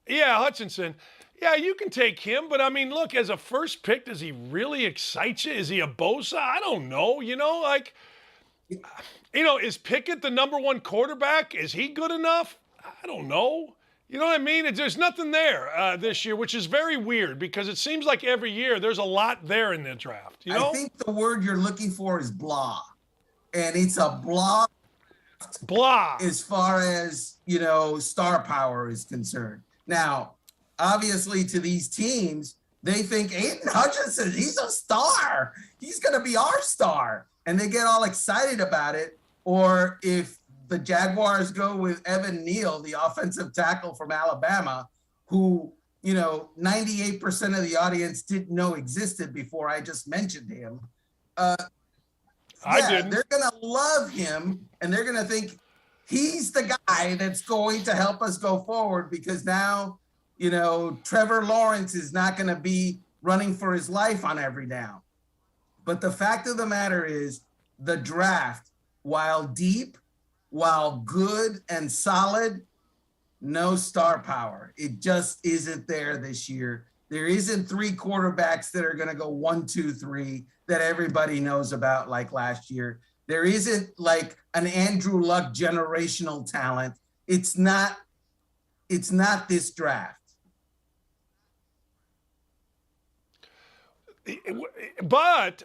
Yeah, Hutchinson. Yeah, you can take him, but I mean, look, as a first pick, does he really excite you? Is he a Bosa? I don't know. Is Pickett the number one quarterback? Is he good enough? I don't know. You know what I mean? There's nothing there this year, which is very weird because it seems like every year there's a lot there in the draft. You know? I think the word you're looking for is blah. And it's a blah as far as, star power is concerned. Now, obviously to these teams, they think Aiden Hutchinson, he's a star. He's going to be our star. And they get all excited about it. Or if the Jaguars go with Evan Neal, the offensive tackle from Alabama, who, 98% of the audience didn't know existed before I just mentioned him. I didn't. They're going to love him, and they're going to think he's the guy that's going to help us go forward because now, Trevor Lawrence is not going to be running for his life on every down. But the fact of the matter is the draft, while deep, while good and solid, no star power. It just isn't there this year. There isn't three quarterbacks that are going to go 1, 2, 3 that everybody knows about like last year. There isn't like an Andrew Luck generational talent. It's not this draft. But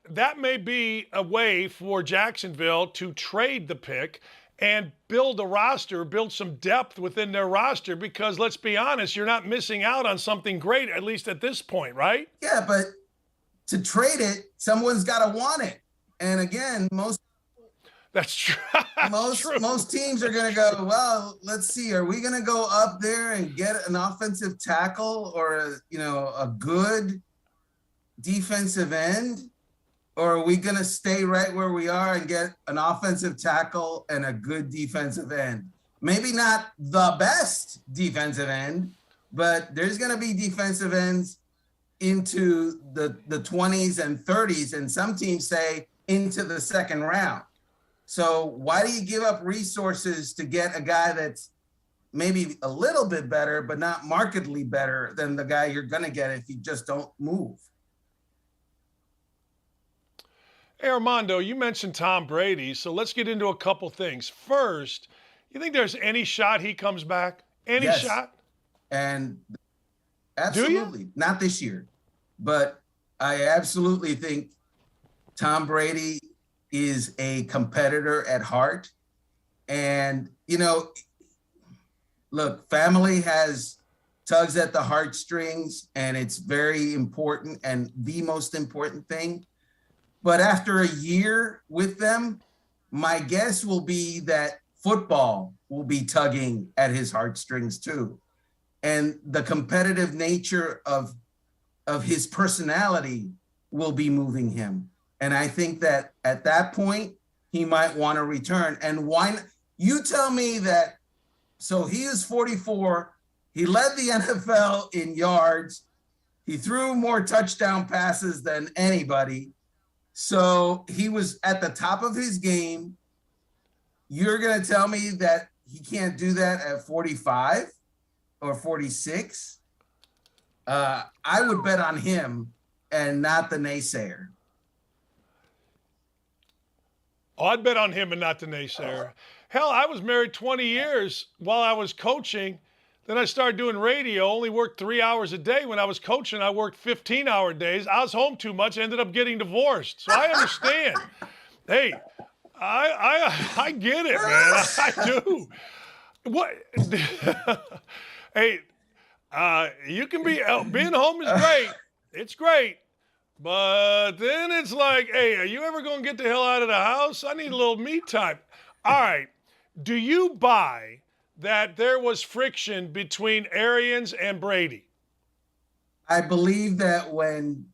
that may be a way for Jacksonville to trade the pick and build a roster, build some depth within their roster, because let's be honest, you're not missing out on something great, at least at this point, right? Yeah, but to trade it, someone's got to want it. And again, that's true. Most teams are going to go, well, let's see, are we going to go up there and get an offensive tackle or a good defensive end? Or are we going to stay right where we are and get an offensive tackle and a good defensive end? Maybe not the best defensive end, but there's going to be defensive ends into the 20s and 30s, and some teams say into the second round. So why do you give up resources to get a guy that's maybe a little bit better, but not markedly better than the guy you're going to get if you just don't move? Hey, Armando, you mentioned Tom Brady, so let's get into a couple things. First, you think there's any shot he comes back? Any shot? And absolutely. Not this year. But I absolutely think Tom Brady is a competitor at heart. And, look, family has tugs at the heartstrings, and it's very important and the most important thing. But after a year with them, my guess will be that football will be tugging at his heartstrings too. And the competitive nature of his personality will be moving him. And I think that at that point, he might want to return. And you tell me that, so he is 44, he led the NFL in yards, he threw more touchdown passes than anybody. So he was at the top of his game. You're going to tell me that he can't do that at 45 or 46? I would bet on him and not the naysayer. Oh, I'd bet on him and not the naysayer. Hell, I was married 20 years while I was coaching. Then I started doing radio, only worked 3 hours a day. When I was coaching, I worked 15-hour days. I was home too much, ended up getting divorced. So I understand. Hey, I get it, man. I do. What? Hey, you can being home is great. It's great. But then it's like, hey, are you ever going to get the hell out of the house? I need a little me time. All right. Do you buy that there was friction between Arians and Brady? I believe that when,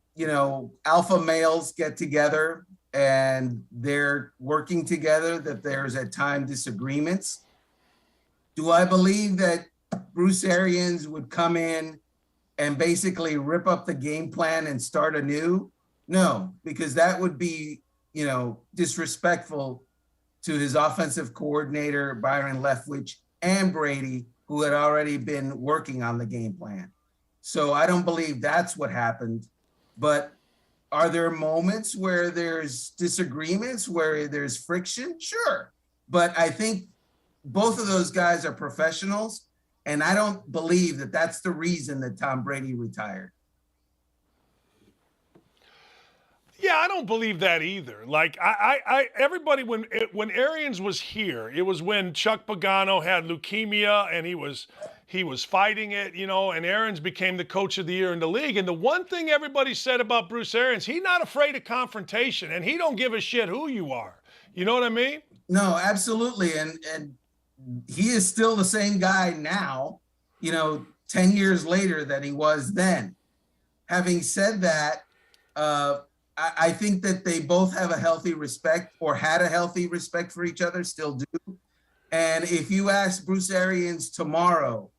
alpha males get together and they're working together, that there's at times disagreements. Do I believe that Bruce Arians would come in and basically rip up the game plan and start anew? No, because that would be, disrespectful to his offensive coordinator, Byron Leftwich, and Brady, who had already been working on the game plan. So I don't believe that's what happened. But Are there moments where there's disagreements, where there's friction? Sure. But I think both of those guys are professionals, and I don't believe that that's the reason that Tom Brady retired. Yeah, I don't believe that either. Like everybody when Arians was here, it was when Chuck Pagano had leukemia and he was fighting it, you know, and Arians became the coach of the year in the league. And the one thing everybody said about Bruce Arians, he's not afraid of confrontation, and he don't give a shit who you are. You know what I mean? No, absolutely. And he is still the same guy now, you know, 10 years later than he was then. Having said that, I think that they both have a healthy respect, or had a healthy respect for each other, still do. And if you ask Bruce Arians tomorrow,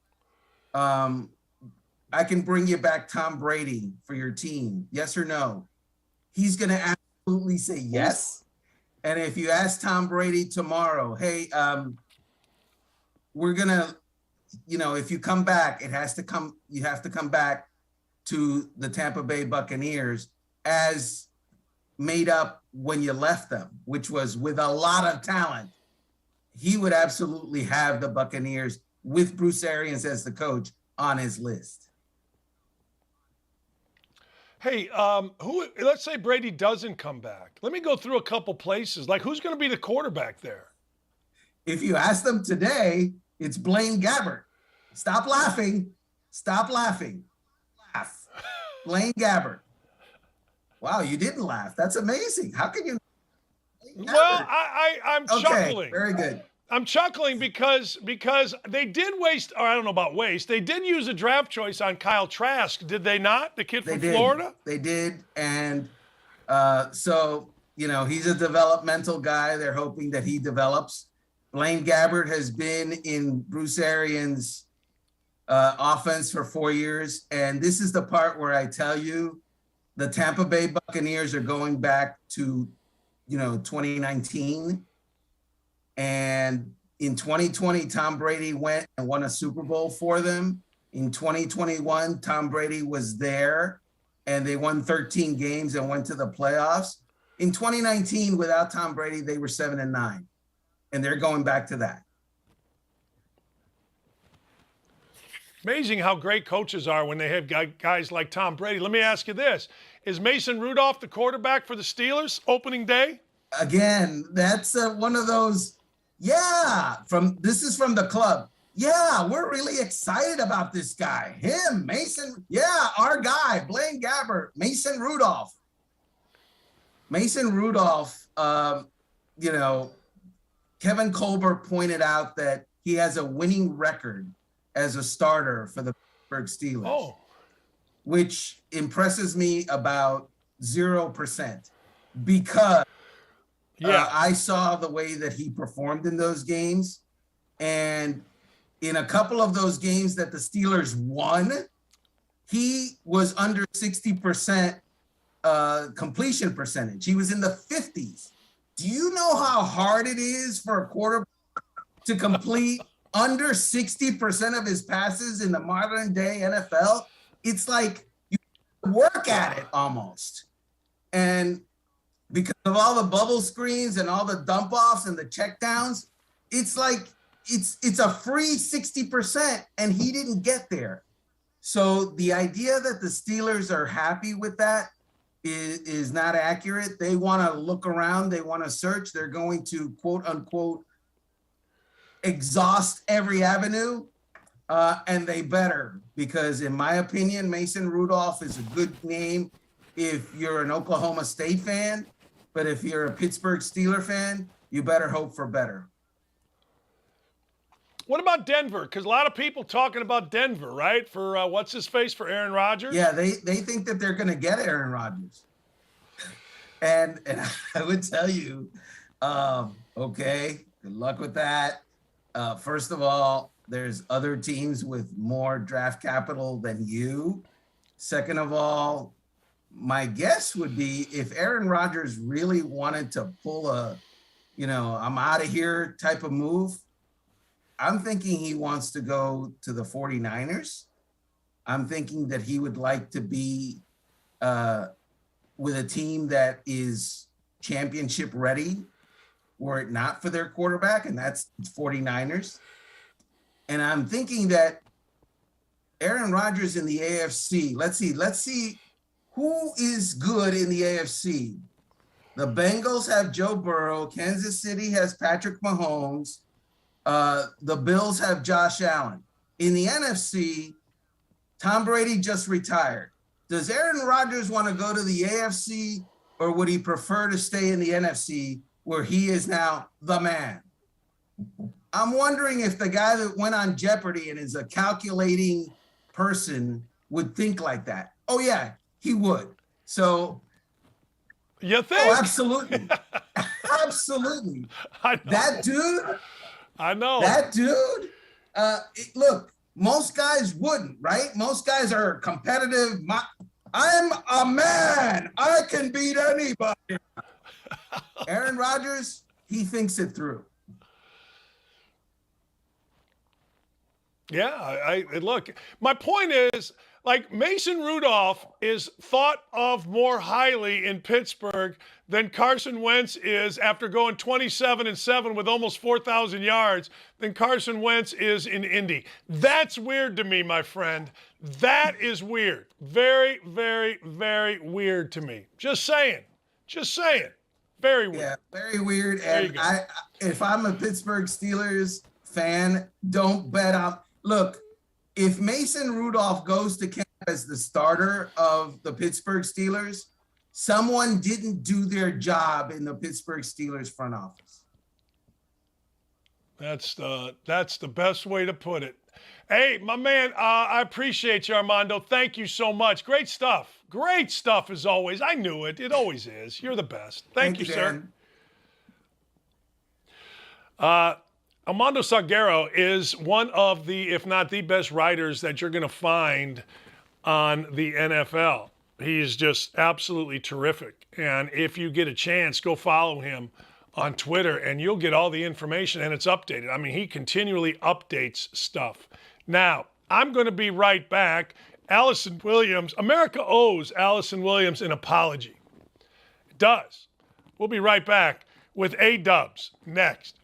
I can bring you back Tom Brady for your team, yes or no? He's going to absolutely say yes. And if you ask Tom Brady tomorrow, hey, we're going to, you know, if you come back, you have to come back to the Tampa Bay Buccaneers as made up when you left them, which was with a lot of talent. He would absolutely have the Buccaneers with Bruce Arians as the coach on his list. Hey, let's say Brady doesn't come back. Let me go through a couple places. Like, who's going to be the quarterback there? If you ask them today, it's Blaine Gabbert. Stop laughing. Stop laughing. Laugh. Blaine Gabbert. Wow, you didn't laugh. That's amazing. How can you? Well, I'm chuckling. Very good. I'm chuckling because they did waste, or I don't know about waste, they did use a draft choice on Kyle Trask, did they not? The kid from Florida? They did. And so, you know, he's a developmental guy. They're hoping that he develops. Blaine Gabbert has been in Bruce Arians' offense for 4 years. And this is the part where I tell you the Tampa Bay Buccaneers are going back to, you know, 2019. And in 2020, Tom Brady went and won a Super Bowl for them. In 2021, Tom Brady was there and they won 13 games and went to the playoffs. In 2019, without Tom Brady, they were 7-9, and they're going back to that. Amazing how great coaches are when they have guys like Tom Brady. Let me ask you this. Is Mason Rudolph the quarterback for the Steelers opening day? Again, that's one of those, this is from the club. Yeah, we're really excited about this guy. Him, Mason, our guy, Blaine Gabbert, Mason Rudolph. Mason Rudolph, you know, Kevin Colbert pointed out that he has a winning record as a starter for the Pittsburgh Steelers, which impresses me about 0%, because I saw the way that he performed in those games. And in a couple of those games that the Steelers won, he was under 60% completion percentage. He was in the 50s. Do you know how hard it is for a quarterback to complete under 60% of his passes in the modern day NFL? It's like you work at it almost. And because of all the bubble screens and all the dump offs and the checkdowns, it's like it's a free 60%, and he didn't get there. So the idea that the Steelers are happy with that is not accurate. They want to look around. They want to search. They're going to, quote unquote, exhaust every avenue, and they better, because in my opinion, Mason Rudolph is a good name if you're an Oklahoma State fan, but if you're a Pittsburgh Steeler fan, you better hope for better. What about Denver? Because a lot of people talking about Denver, right? For what's his face, for Aaron Rodgers? Yeah, they think that they're going to get Aaron Rodgers. And I would tell you, okay, good luck with that. First of all, there's other teams with more draft capital than you. Second of all, my guess would be if Aaron Rodgers really wanted to pull a, you know, I'm out of here type of move, I'm thinking he wants to go to the 49ers. I'm thinking that he would like to be with a team that is championship ready, were it not for their quarterback, and that's 49ers. And I'm thinking that Aaron Rodgers in the AFC, let's see who is good in the AFC. The Bengals have Joe Burrow. Kansas City has Patrick Mahomes. The Bills have Josh Allen. In the NFC, Tom Brady just retired. Does Aaron Rodgers want to go to the AFC, or would he prefer to stay in the NFC where he is now the man? I'm wondering if the guy that went on Jeopardy and is a calculating person would think like that. Oh, yeah, he would. So, you think? oh, absolutely. Absolutely. That dude. I know. That dude. Look, most guys wouldn't, right? Most guys are competitive. I'm a man. I can beat anybody. Aaron Rodgers, he thinks it through. Yeah, I look, my point is, like, Mason Rudolph is thought of more highly in Pittsburgh than Carson Wentz is after going 27-7 with almost 4,000 yards than Carson Wentz is in Indy. That's weird to me, my friend. That is weird. Very, very, very weird to me. Just saying. Just saying. Very weird. Yeah, very weird. And if I'm a Pittsburgh Steelers fan, don't bet on. Look, if Mason Rudolph goes to camp as the starter of the Pittsburgh Steelers, someone didn't do their job in the Pittsburgh Steelers front office. That's the best way to put it. Hey, my man, I appreciate you, Armando. Thank you so much. Great stuff. Great stuff as always. I knew it. It always is. You're the best. Thank you, sir. Armando Salguero is one of the, if not the best writers that you're going to find on the NFL. He's just absolutely terrific. And if you get a chance, go follow him on Twitter and you'll get all the information, and it's updated. I mean, he continually updates stuff. Now, I'm going to be right back. Allison Williams, America owes Allison Williams an apology. It does. We'll be right back with A-Dubs next.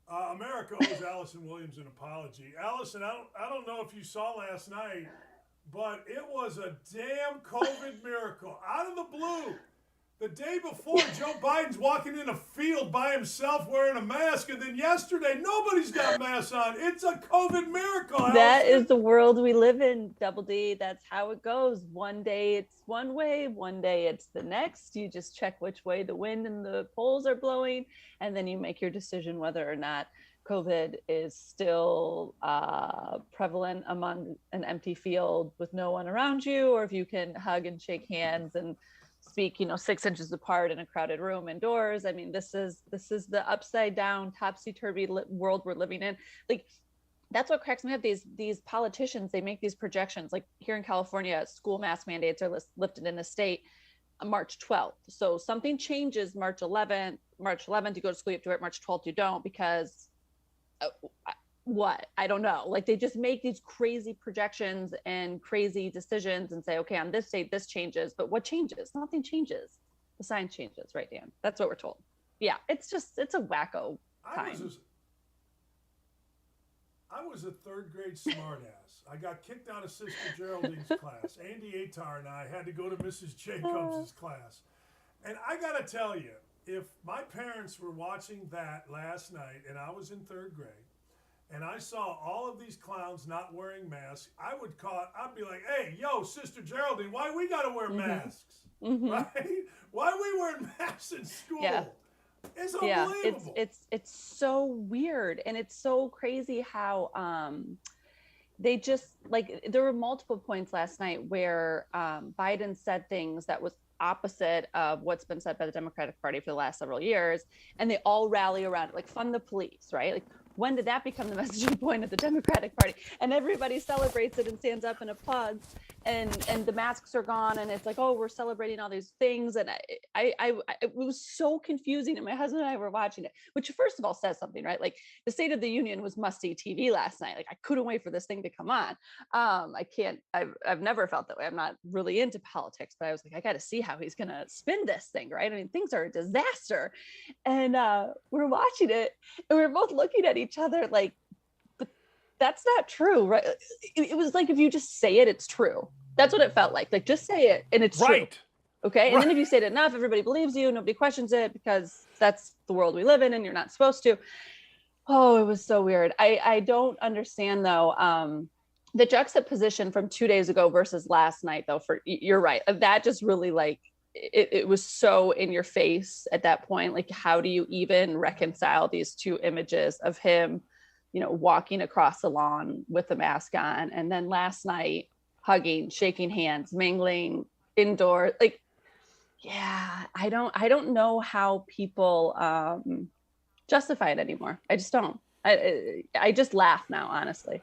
America owes Allison Williams an apology. Allison, I don't know if you saw last night, but it was a damn COVID miracle. Out of the blue. The day before, Joe Biden's walking in a field by himself wearing a mask, and then yesterday, nobody's got masks on. It's a COVID miracle, Allison. That is the world we live in, Double D. That's how it goes. One day it's one way, one day it's the next. You just check which way the wind and the poles are blowing, and then you make your decision whether or not COVID is still prevalent among an empty field with no one around you, or if you can hug and shake hands and speak 6 inches apart in a crowded room indoors. I mean, this is the upside down, topsy-turvy world we're living in. Like, that's what cracks me up. These politicians, they make these projections. Like here in California, school mask mandates are lifted in the state on March 12th. So something changes March 11th. March 11th, you go to school, you have to wear it. March 12th, you don't, because what? I don't know. Like, they just make these crazy projections and crazy decisions and say, okay, on this date, this changes. But what changes? Nothing changes. The science changes, right, Dan? That's what we're told. Yeah, it's a wacko time. I was a third grade smartass. I got kicked out of Sister Geraldine's class. Andy Atar and I had to go to Mrs. Jacobs' class. And I got to tell you, if my parents were watching that last night and I was in third grade, and I saw all of these clowns not wearing masks, I'd be like, hey, yo, Sister Geraldine, why we got to wear masks? Mm-hmm. Right? Why are we wearing masks in school? Yeah. It's unbelievable. Yeah, it's so weird. And it's so crazy how they just, like, there were multiple points last night where Biden said things that was opposite of what's been said by the Democratic Party for the last several years. And they all rally around it, like fund the police, right? Like, when did that become the messaging point of the Democratic Party? And everybody celebrates it and stands up and applauds, and the masks are gone, and it's like, oh, we're celebrating all these things. And it was so confusing. And my husband and I were watching it, which first of all says something, right? Like, the State of the Union was must-see TV last night. Like, I couldn't wait for this thing to come on. I've never felt that way. I'm not really into politics, but I was like, I got to see how he's going to spin this thing, right? I mean, things are a disaster. And we're watching it, and we're both looking at each other like, but that's not true, right? It was like, if you just say it, it's true. That's what it felt like just say it and it's right. True. Okay. And then if you say it enough, everybody believes you, nobody questions it, because that's the world we live in and you're not supposed to. Oh, it was so weird. I don't understand though, the juxtaposition from 2 days ago versus last night though, you're right. That just really, like, it was so in your face at that point. Like, how do you even reconcile these two images of him, walking across the lawn with a mask on, and then last night hugging, shaking hands, mingling indoors? Like, yeah, I don't know how people justify it anymore. I just don't. I just laugh now, honestly.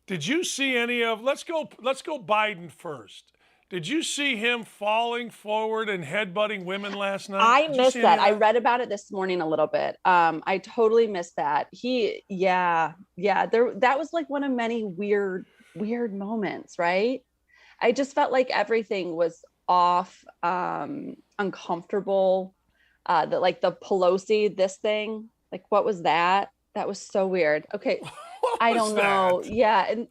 Did you see any of? Let's go Biden first. Did you see him falling forward and headbutting women last night? I missed that. I read about it this morning a little bit. I totally missed that. That was like one of many weird moments, right? I just felt like everything was off, uncomfortable. The Pelosi, this thing, like, what was that? That was so weird. Okay. I don't know. That? Yeah. And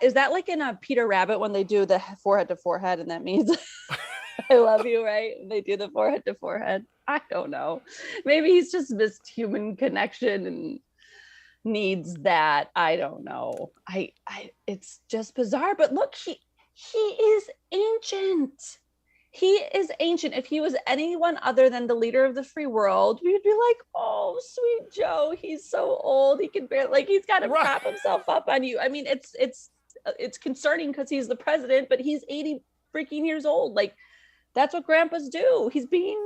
is that like in a Peter Rabbit when they do the forehead to forehead, and that means I love you, right? They do the forehead to forehead. I don't know. Maybe he's just missed human connection and needs that. I don't know. It's just bizarre. But look, he is ancient. He is ancient. If he was anyone other than the leader of the free world, we'd be like, oh, sweet Joe, he's so old. He can barely, like, he's got to prop himself up on you. I mean, it's concerning because he's the president, but he's 80 freaking years old. Like, that's what grandpas do. He's being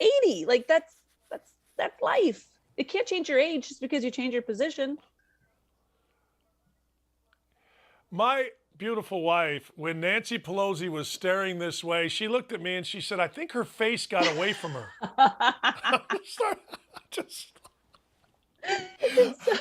80. Like, that's life. It can't change your age just because you change your position. My beautiful wife, when Nancy Pelosi was staring this way, she looked at me and she said, I think her face got away from her.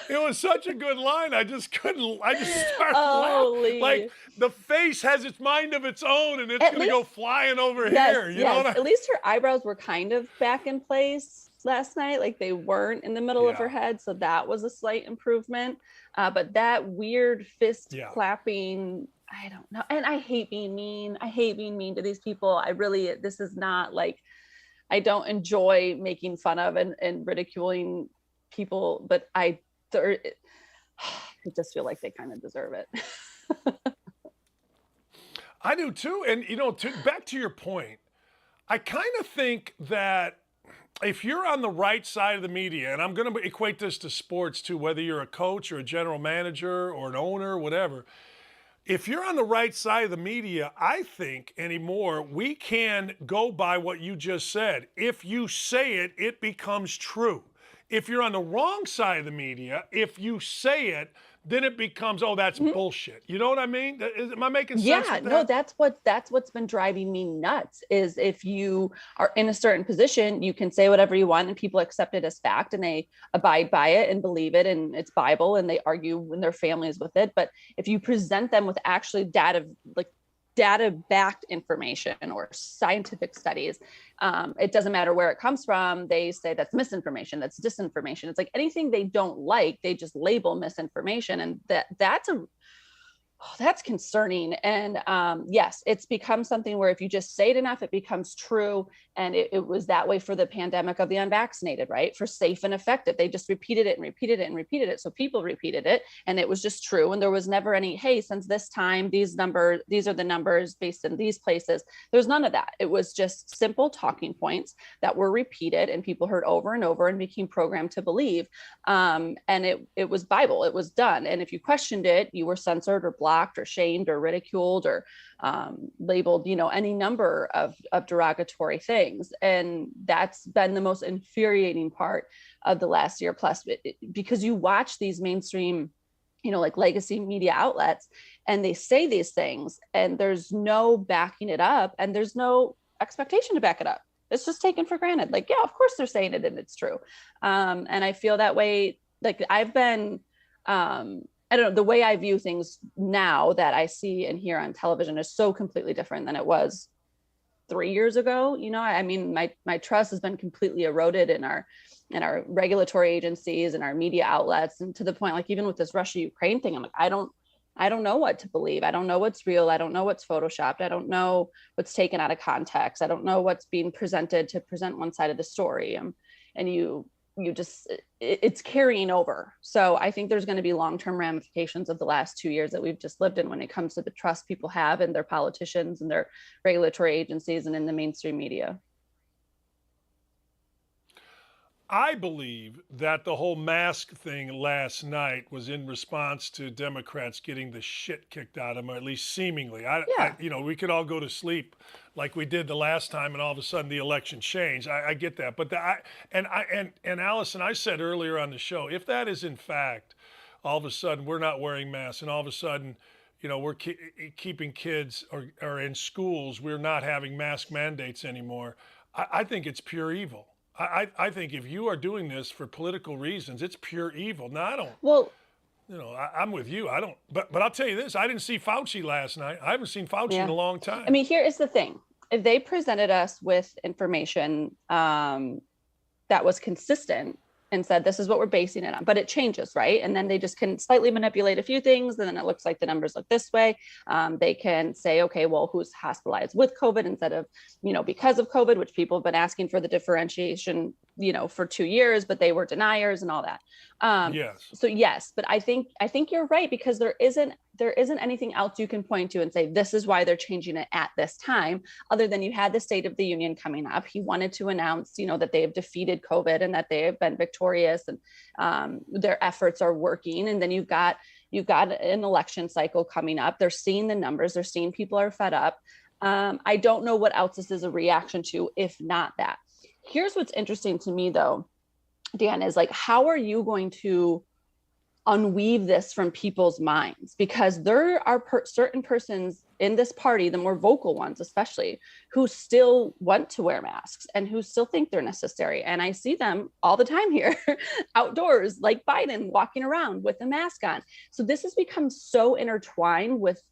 It was such a good line. I just started laughing. Like, the face has its mind of its own, and it's going to go flying over here. You know what at least her eyebrows were kind of back in place. last night. Like they weren't in the middle of her head. So that was a slight improvement. But that weird fist clapping, I don't know. And I hate being mean. I hate being mean to these people. This is not like, I don't enjoy making fun of and ridiculing people, but I just feel like they kind of deserve it. I do too. And, back to your point, I kind of think that if you're on the right side of the media, and I'm going to equate this to sports too, whether you're a coach or a general manager or an owner, whatever, if you're on the right side of the media, I think anymore, we can go by what you just said. If you say it, it becomes true. If you're on the wrong side of the media, if you say it, then it becomes, oh, that's bullshit. You know what I mean? Am I making sense? Yeah, no, that's what's been driving me nuts is if you are in a certain position, you can say whatever you want and people accept it as fact and they abide by it and believe it and it's Bible and they argue when their families with it. But if you present them with actually data-backed information or scientific studies, it doesn't matter where it comes from. They say that's misinformation, that's disinformation. It's like anything they don't like, they just label misinformation. And that's concerning. And yes, it's become something where if you just say it enough, it becomes true. And it was that way for the pandemic of the unvaccinated, right? For safe and effective. They just repeated it and repeated it and repeated it. So people repeated it and it was just true. And there was never any, hey, since this time, these are the numbers based in these places. There's none of that. It was just simple talking points that were repeated and people heard over and over and became programmed to believe. And it was Bible, it was done. And if you questioned it, you were censored or blocked or shamed or ridiculed or labeled, any number of derogatory things. And that's been the most infuriating part of the last year plus, because you watch these mainstream, like legacy media outlets, and they say these things and there's no backing it up and there's no expectation to back it up. It's just taken for granted. Like, yeah, of course they're saying it and it's true. And I feel that way. Like I've been, I don't know, the way I view things now that I see and hear on television is so completely different than it was 3 years ago. I mean, my trust has been completely eroded in our regulatory agencies and our media outlets. And to the point, like even with this Russia-Ukraine thing, I'm like, I don't know what to believe. I don't know what's real. I don't know what's Photoshopped. I don't know what's taken out of context. I don't know what's being presented to present one side of the story. And it's carrying over. So I think there's going to be long-term ramifications of the last 2 years that we've just lived in when it comes to the trust people have in their politicians and their regulatory agencies and in the mainstream media. I believe that the whole mask thing last night was in response to Democrats getting the shit kicked out of them, or at least seemingly. We could all go to sleep like we did the last time, and all of a sudden the election changed. I get that, but Allison, I said earlier on the show, if that is in fact, all of a sudden we're not wearing masks, and all of a sudden, we're keeping kids or in schools, we're not having mask mandates anymore. I think it's pure evil. I think if you are doing this for political reasons, it's pure evil. Now, I don't. Well, I'm with you. I don't. But I'll tell you this: I didn't see Fauci last night. I haven't seen Fauci in a long time. I mean, here is the thing: if they presented us with information that was consistent and said this is what we're basing it on, but it changes, right? And then they just can slightly manipulate a few things, and then it looks like the numbers look this way. They can say, okay, well, who's hospitalized with COVID instead of, because of COVID, which people have been asking for the differentiation, for 2 years, but they were deniers and all that. Yes. So yes, but I think you're right, because there isn't anything else you can point to and say, this is why they're changing it at this time, other than you had the State of the Union coming up. He wanted to announce, that they have defeated COVID and that they have been victorious and their efforts are working. And then you've got an election cycle coming up. They're seeing the numbers. They're seeing people are fed up. I don't know what else this is a reaction to, if not that. Here's what's interesting to me, though, Dan, is like, how are you going to unweave this from people's minds? Because there are certain persons in this party, the more vocal ones especially, who still want to wear masks and who still think they're necessary. And I see them all the time here outdoors, like Biden walking around with a mask on. So this has become so intertwined with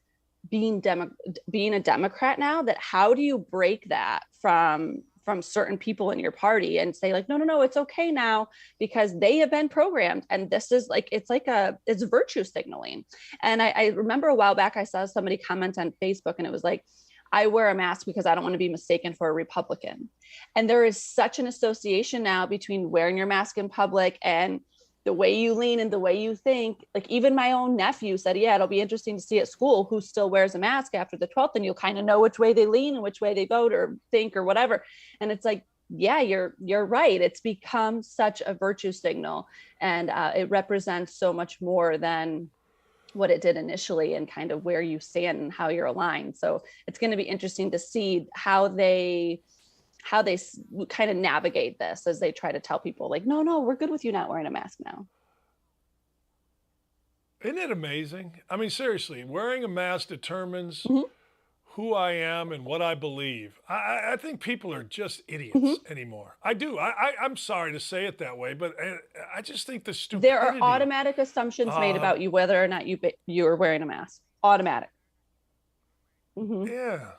being a Democrat now, that how do you break that from from certain people in your party and say like, no, it's okay now because they have been programmed. And this is like, it's virtue signaling. And I remember a while back, I saw somebody comment on Facebook and it was like, I wear a mask because I don't want to be mistaken for a Republican. And there is such an association now between wearing your mask in public and the way you lean and the way you think. Like even my own nephew said, yeah, it'll be interesting to see at school who still wears a mask after the 12th, and you'll kind of know which way they lean and which way they vote or think or whatever. And it's like, yeah, you're right. It's become such a virtue signal, and it represents so much more than what it did initially, and kind of where you stand and how you're aligned. So it's going to be interesting to see how they kind of navigate this as they try to tell people like, no, we're good with you not wearing a mask now. Isn't it amazing? I mean, seriously, wearing a mask determines who I am and what I believe. I think people are just idiots anymore. I do. I'm sorry to say it that way, but I just think the stupidity. There are automatic assumptions made about you, whether or not you are wearing a mask. Automatic. Yeah.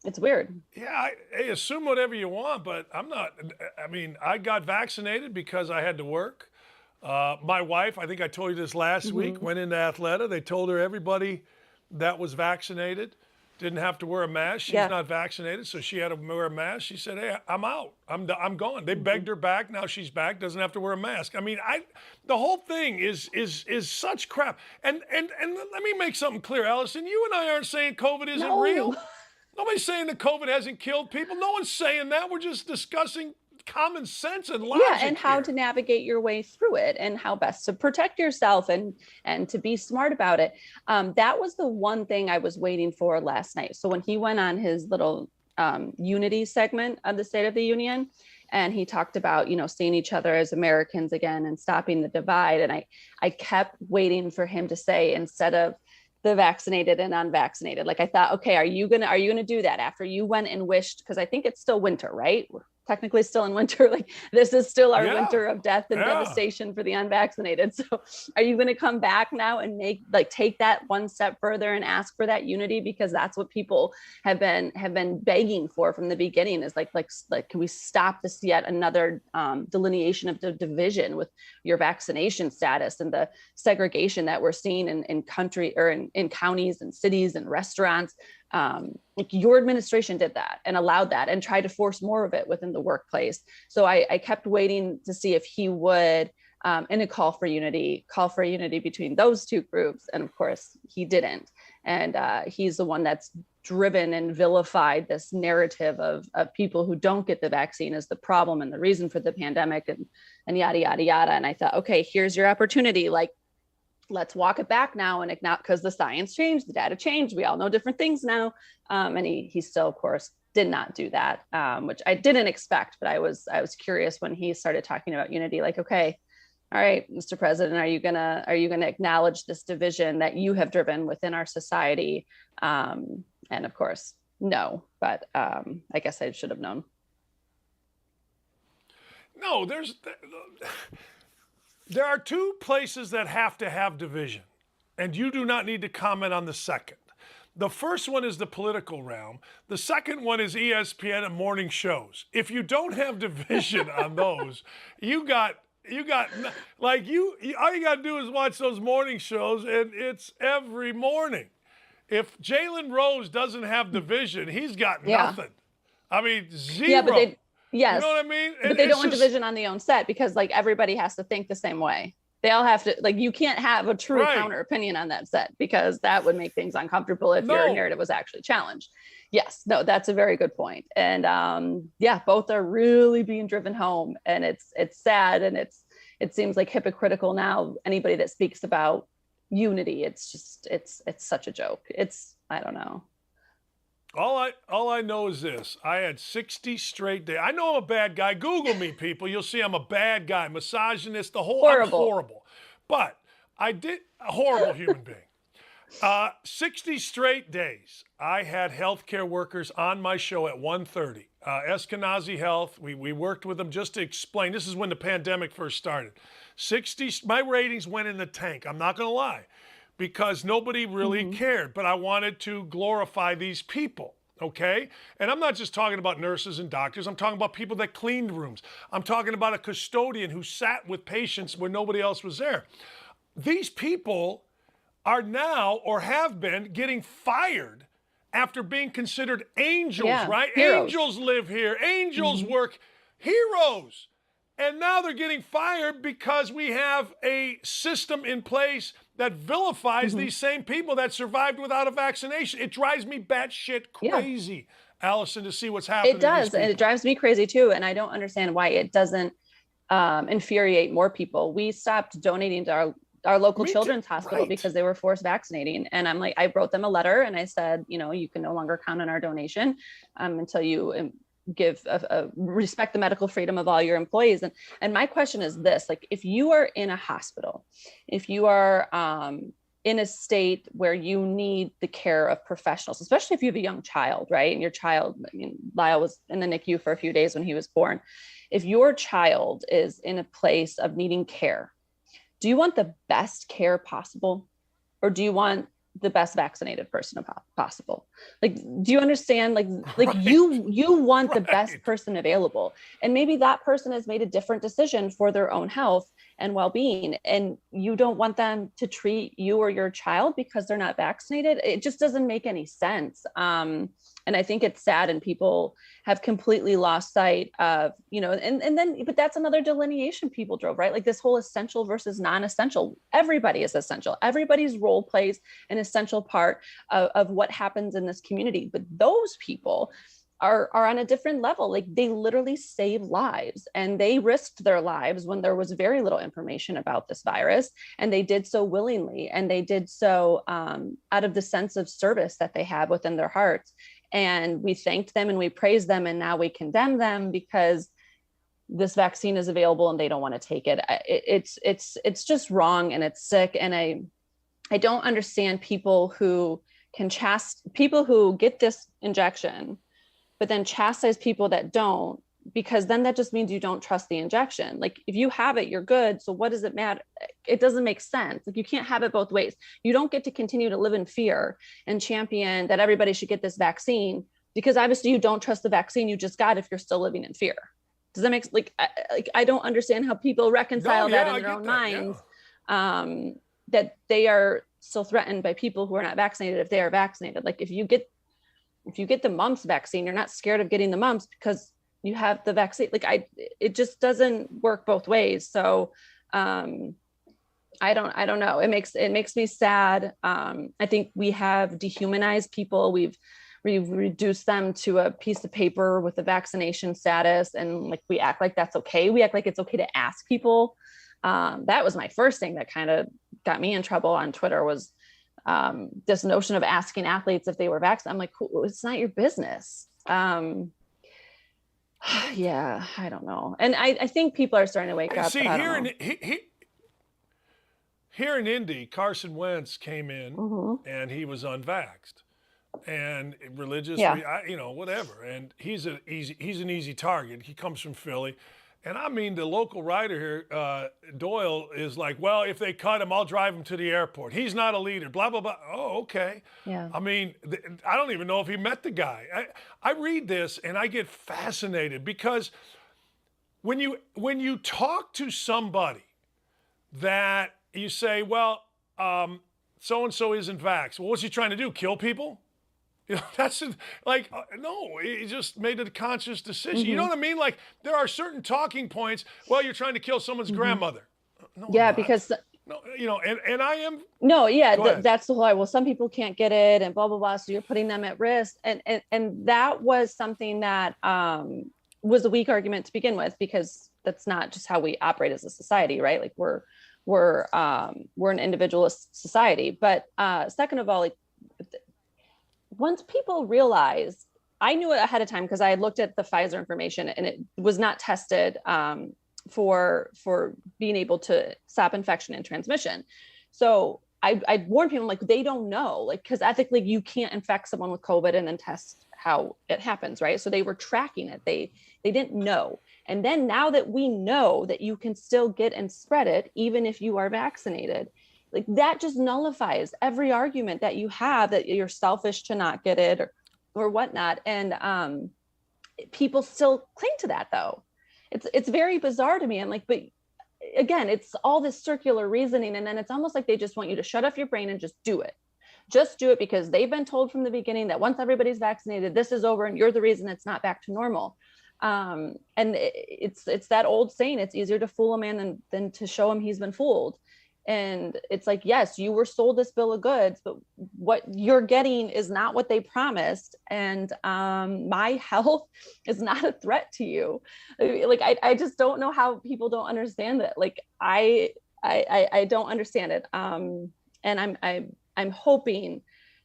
It's weird. Yeah, hey, assume whatever you want, but I'm not. I mean, I got vaccinated because I had to work. My wife, I think I told you this last week, went into Athleta. They told her everybody that was vaccinated didn't have to wear a mask. She's not vaccinated, so she had to wear a mask. She said, hey, I'm out. I'm gone. They begged her back. Now she's back, doesn't have to wear a mask. I mean, the whole thing is such crap. And let me make something clear, Allison. You and I aren't saying COVID isn't real. Nobody's saying that COVID hasn't killed people. No one's saying that. We're just discussing common sense and logic. Yeah, and how to navigate your way through it and how best to protect yourself and to be smart about it. That was the one thing I was waiting for last night. So when he went on his little unity segment of the State of the Union, and he talked about, seeing each other as Americans again and stopping the divide. And I kept waiting for him to say, instead of the vaccinated and unvaccinated. Like I thought, okay, are you gonna do that after you went and wished? Because I think it's still winter, right? We're technically still in winter. Like this is still our winter of death and devastation for the unvaccinated. So are you gonna come back now and take that one step further and ask for that unity? Because that's what people have been begging for from the beginning, is like can we stop this yet another delineation of the division with your vaccination status and the segregation that we're seeing in country or in counties and cities and restaurants. Your administration did that and allowed that and tried to force more of it within the workplace. So I kept waiting to see if he would, in a call for unity between those two groups. And of course he didn't. And he's the one that's driven and vilified this narrative of people who don't get the vaccine as the problem and the reason for the pandemic and yada, yada, yada. And I thought, okay, here's your opportunity. Let's walk it back now and acknowledge, because the science changed, the data changed. We all know different things now. And he still, of course, did not do that, which I didn't expect. But I was curious when he started talking about unity. Like, okay, all right, Mr. President, are you gonna acknowledge this division that you have driven within our society? And of course, no. But I guess I should have known. No, there are two places that have to have division, and you do not need to comment on the second. The first one is the political realm. The second one is ESPN and morning shows. If you don't have division on those, all you got to do is watch those morning shows, and it's every morning. If Jalen Rose doesn't have division, he's got nothing. I mean, zero. Yeah, but yes. You know what I mean? But they don't want division on the own set, because everybody has to think the same way. They all have to, you can't have a true counter opinion on that set, because that would make things uncomfortable if your narrative was actually challenged. Yes, no, that's a very good point. And both are really being driven home, and it's sad, and it seems like hypocritical now. Anybody that speaks about unity, it's such a joke. I don't know. All I know is this: I had 60 straight days. I know I'm a bad guy. Google me, people. You'll see I'm a bad guy, misogynist, the whole. I'm horrible. But I did a horrible human being. 60 straight days. I had healthcare workers on my show at 1:30. Eskenazi Health. We worked with them just to explain. This is when the pandemic first started. My ratings went in the tank. I'm not going to lie, because nobody really cared, but I wanted to glorify these people, okay? And I'm not just talking about nurses and doctors. I'm talking about people that cleaned rooms. I'm talking about a custodian who sat with patients when nobody else was there. These people are now, or have been, getting fired after being considered angels, right? Heroes. Angels live here. Angels work. Heroes. And now they're getting fired because we have a system in place that vilifies these same people that survived without a vaccination. It drives me batshit crazy, Allison, to see what's happening. It does, and it drives me crazy too. And I don't understand why it doesn't infuriate more people. We stopped donating to our local children's hospital because they were forced vaccinating. And I'm like, I wrote them a letter and I said, you know, you can no longer count on our donation until you give respect the medical freedom of all your employees. And my question is this, like, if you are in a hospital, if you are in a state where you need the care of professionals, especially if you have a young child, right? And your child, I mean, Lyle was in the NICU for a few days when he was born. If your child is in a place of needing care, do you want the best care possible? Or do you want the best vaccinated person possible? Like, do you understand? Like you want the best person available. And maybe that person has made a different decision for their own health and well-being. And you don't want them to treat you or your child because they're not vaccinated. It just doesn't make any sense. And I think it's sad, and people have completely lost sight of, you know, and then, but that's another delineation people drove, right? Like this whole essential versus non-essential. Everybody is essential. Everybody's role plays an essential part of what happens in this community. But those people are on a different level. Like they literally save lives, and they risked their lives when there was very little information about this virus. And they did so willingly, and they did so out of the sense of service that they have within their hearts. And we thanked them and we praised them, and now we condemn them because this vaccine is available and they don't want to take it. It's just wrong, and it's sick. And I don't understand people who people who get this injection, but then chastise people that don't, because then that just means you don't trust the injection. Like if you have it, you're good. So what does it matter? It doesn't make sense. Like you can't have it both ways. You don't get to continue to live in fear and champion that everybody should get this vaccine, because obviously you don't trust the vaccine you just got if you're still living in fear. Does that make I don't understand how people reconcile that in their own minds, that they are still threatened by people who are not vaccinated if they are vaccinated. Like if you get the mumps vaccine, you're not scared of getting the mumps because you have the vaccine. Like it just doesn't work both ways. So I don't know. It makes me sad. I think we have dehumanized people. We've reduced them to a piece of paper with a vaccination status. And like, we act like that's okay. We act like it's okay to ask people. That was my first thing that kind of got me in trouble on Twitter, was this notion of asking athletes if they were vaccinated. I'm like, cool, it's not your business. Yeah, I don't know. And I think people are starting to wake up. See, here in Indy, Carson Wentz came in and he was unvaxxed and religious, whatever. And he's an easy target. He comes from Philly. And I mean, the local writer here, Doyle, is like, well, if they cut him, I'll drive him to the airport. He's not a leader, blah, blah, blah. Oh, okay. Yeah. I mean, I don't even know if he met the guy. I read this and I get fascinated, because when you talk to somebody that you say, well, so-and-so isn't vaxxed. Well, what's he trying to do, kill people? You know, that's like, no, he just made a conscious decision. You know what I mean? Like, there are certain talking points. Well, you're trying to kill someone's grandmother. No, yeah, because no, you know, and I am. No, yeah, that's the whole. Well, some people can't get it, and blah blah blah. So you're putting them at risk, and that was something that was a weak argument to begin with, because that's not just how we operate as a society, right? Like we're an individualist society. But second of all, like, once people realize, I knew it ahead of time because I had looked at the Pfizer information and it was not tested for being able to stop infection and transmission. So I warned people, like, they don't know, like, because ethically you can't infect someone with COVID and then test how it happens, right? So they were tracking it. They didn't know. And then now that we know that you can still get and spread it, even if you are vaccinated, like, that just nullifies every argument that you have that you're selfish to not get it, or whatnot. And people still cling to that though. It's very bizarre to me. I'm like, but again, it's all this circular reasoning. And then it's almost like they just want you to shut off your brain and just do it. Just do it because they've been told from the beginning that once everybody's vaccinated, this is over and you're the reason it's not back to normal. And it's that old saying, it's easier to fool a man than to show him he's been fooled. And it's like, yes, you were sold this bill of goods, but what you're getting is not what they promised. And my health is not a threat to you. Like, I just don't know how people don't understand it. Like, I don't understand it. And I'm hoping,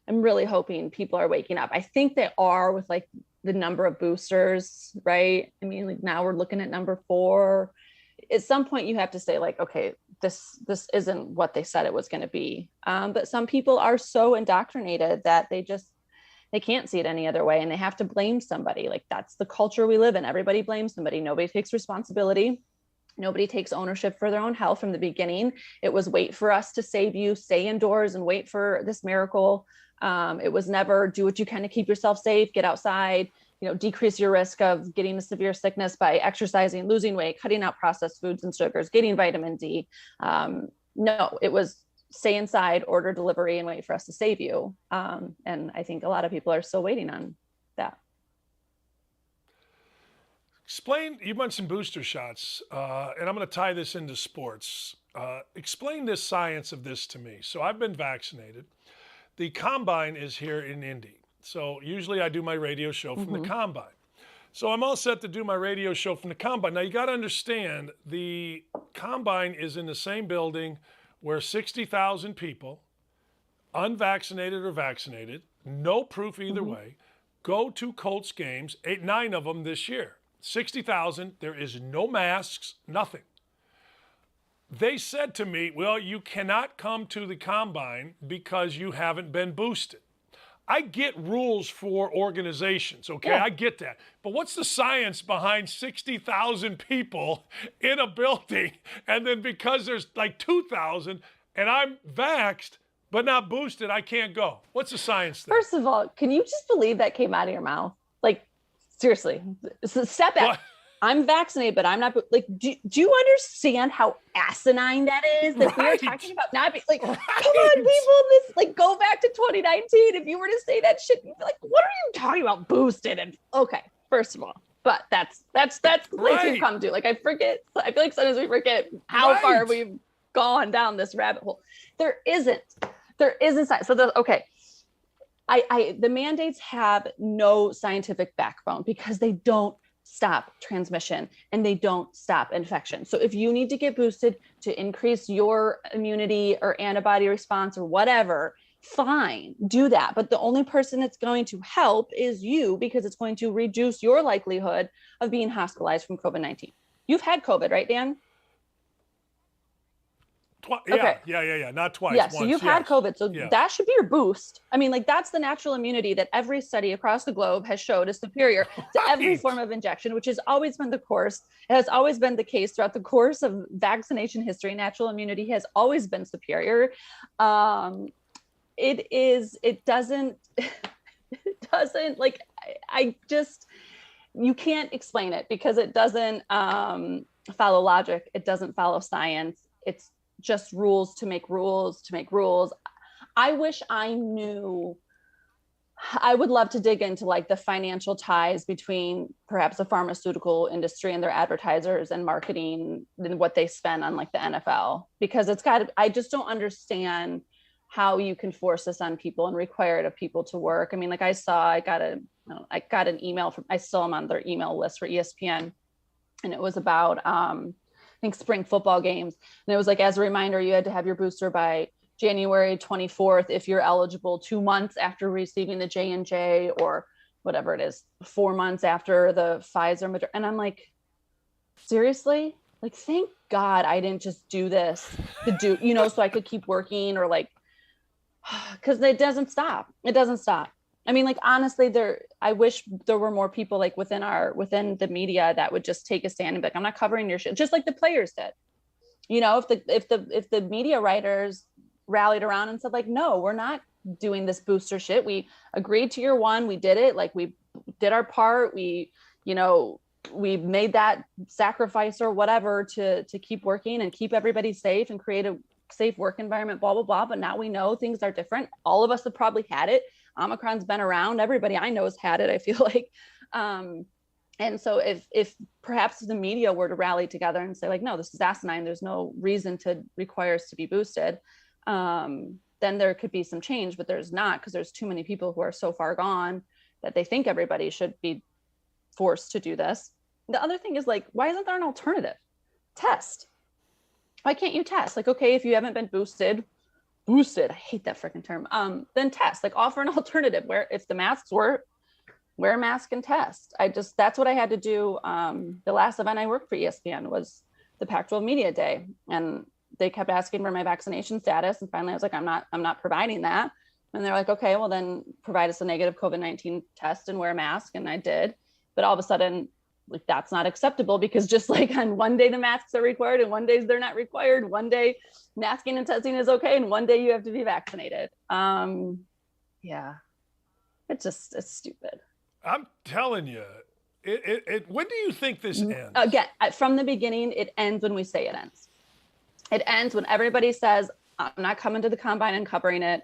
I'm really hoping people are waking up. I think they are with like the number of boosters, right? I mean, like now we're looking at number 4. At some point you have to say like, okay, this isn't what they said it was going to be. But some people are so indoctrinated that they can't see it any other way. And they have to blame somebody. Like, that's the culture we live in. Everybody blames somebody. Nobody takes responsibility. Nobody takes ownership for their own health from the beginning. It was wait for us to save you, stay indoors and wait for this miracle. It was never do what you can to keep yourself safe, get outside, decrease your risk of getting a severe sickness by exercising, losing weight, cutting out processed foods and sugars, getting vitamin D. No, it was stay inside, order delivery, and wait for us to save you. And I think a lot of people are still waiting on that. Explain, you mentioned booster shots, and I'm going to tie this into sports. Explain this science of this to me. So I've been vaccinated. The combine is here in Indy. So usually I do my radio show from the combine. So I'm all set to do my radio show from the combine. Now you got to understand, the combine is in the same building where 60,000 people, unvaccinated or vaccinated, no proof either way, go to Colts games, 9 of them this year. 60,000, there is no masks, nothing. They said to me, well, you cannot come to the combine because you haven't been boosted. I get rules for organizations, okay? Yeah. I get that. But what's the science behind 60,000 people in a building, and then because there's like 2,000 and I'm vaxxed but not boosted, I can't go? What's the science there? First of all, can you just believe that came out of your mouth? Like, seriously, step back. What? I'm vaccinated, but I'm not. Like, do you understand how asinine that is? That we are talking about not being like, come on, people. This go back to 2019. If you were to say that shit, you'd be like, what are you talking about? Boosted and okay. First of all, but that's the place we've come to. Like, I forget. I feel like sometimes we forget how far we've gone down this rabbit hole. There isn't science. So the mandates have no scientific backbone because they don't stop transmission and they don't stop infection. So if you need to get boosted to increase your immunity or antibody response or whatever, fine, do that. But the only person it's going to help is you, because it's going to reduce your likelihood of being hospitalized from COVID-19. You've had COVID, right, Dan? Okay. Yeah. Not twice. Yeah, so you've had COVID. So that should be your boost. I mean, like, that's the natural immunity that every study across the globe has showed is superior to every form of injection, which has always been the course. It has always been the case throughout the course of vaccination history. Natural immunity has always been superior. It doesn't like, you can't explain it because it doesn't follow logic. It doesn't follow science. It's just rules to make rules to make rules. I wish I knew. I would love to dig into like the financial ties between perhaps the pharmaceutical industry and their advertisers and marketing and what they spend on like the NFL, because I just don't understand how you can force this on people and require it of people to work. I mean, like I got an email from, I still am on their email list for ESPN, and it was about, I think spring football games. And it was like, as a reminder, you had to have your booster by January 24th if you're eligible, 2 months after receiving the J&J, or whatever it is, 4 months after the Pfizer. And I'm like, seriously? Like, thank God I didn't just do this to do, so I could keep working, or like, because it doesn't stop. It doesn't stop. I mean, like, honestly, I wish there were more people like within the media that would just take a stand and be like, I'm not covering your shit, just like the players did. If the media writers rallied around and said like, no, we're not doing this booster shit. We agreed to year one. We did it. Like, we did our part. We, you know, we made that sacrifice or whatever to keep working and keep everybody safe and create a safe work environment, blah, blah, blah. But now we know things are different. All of us have probably had it. Omicron's been around. Everybody I know has had it, I feel like. And so if perhaps the media were to rally together and say, like, no, this is asinine, there's no reason to require us to be boosted, then there could be some change, but there's not, because there's too many people who are so far gone that they think everybody should be forced to do this. The other thing is, like, why isn't there an alternative? Test. Why can't you test? Like, okay, if you haven't been boosted, I hate that freaking term, then test. Like, offer an alternative where if the masks work, wear a mask and test. That's what I had to do. The last event I worked for ESPN was the Pac-12 Media Day, and they kept asking for my vaccination status. And finally I was like, I'm not providing that. And they're like, okay, well then provide us a negative COVID-19 test and wear a mask. And I did. But all of a sudden, like, that's not acceptable, because just like on one day the masks are required and one day they're not required. One day masking and testing is okay, and one day you have to be vaccinated. Yeah, it's stupid. I'm telling you, when do you think this ends? Again, from the beginning, it ends when we say it ends. It ends when everybody says, I'm not coming to the combine and covering it.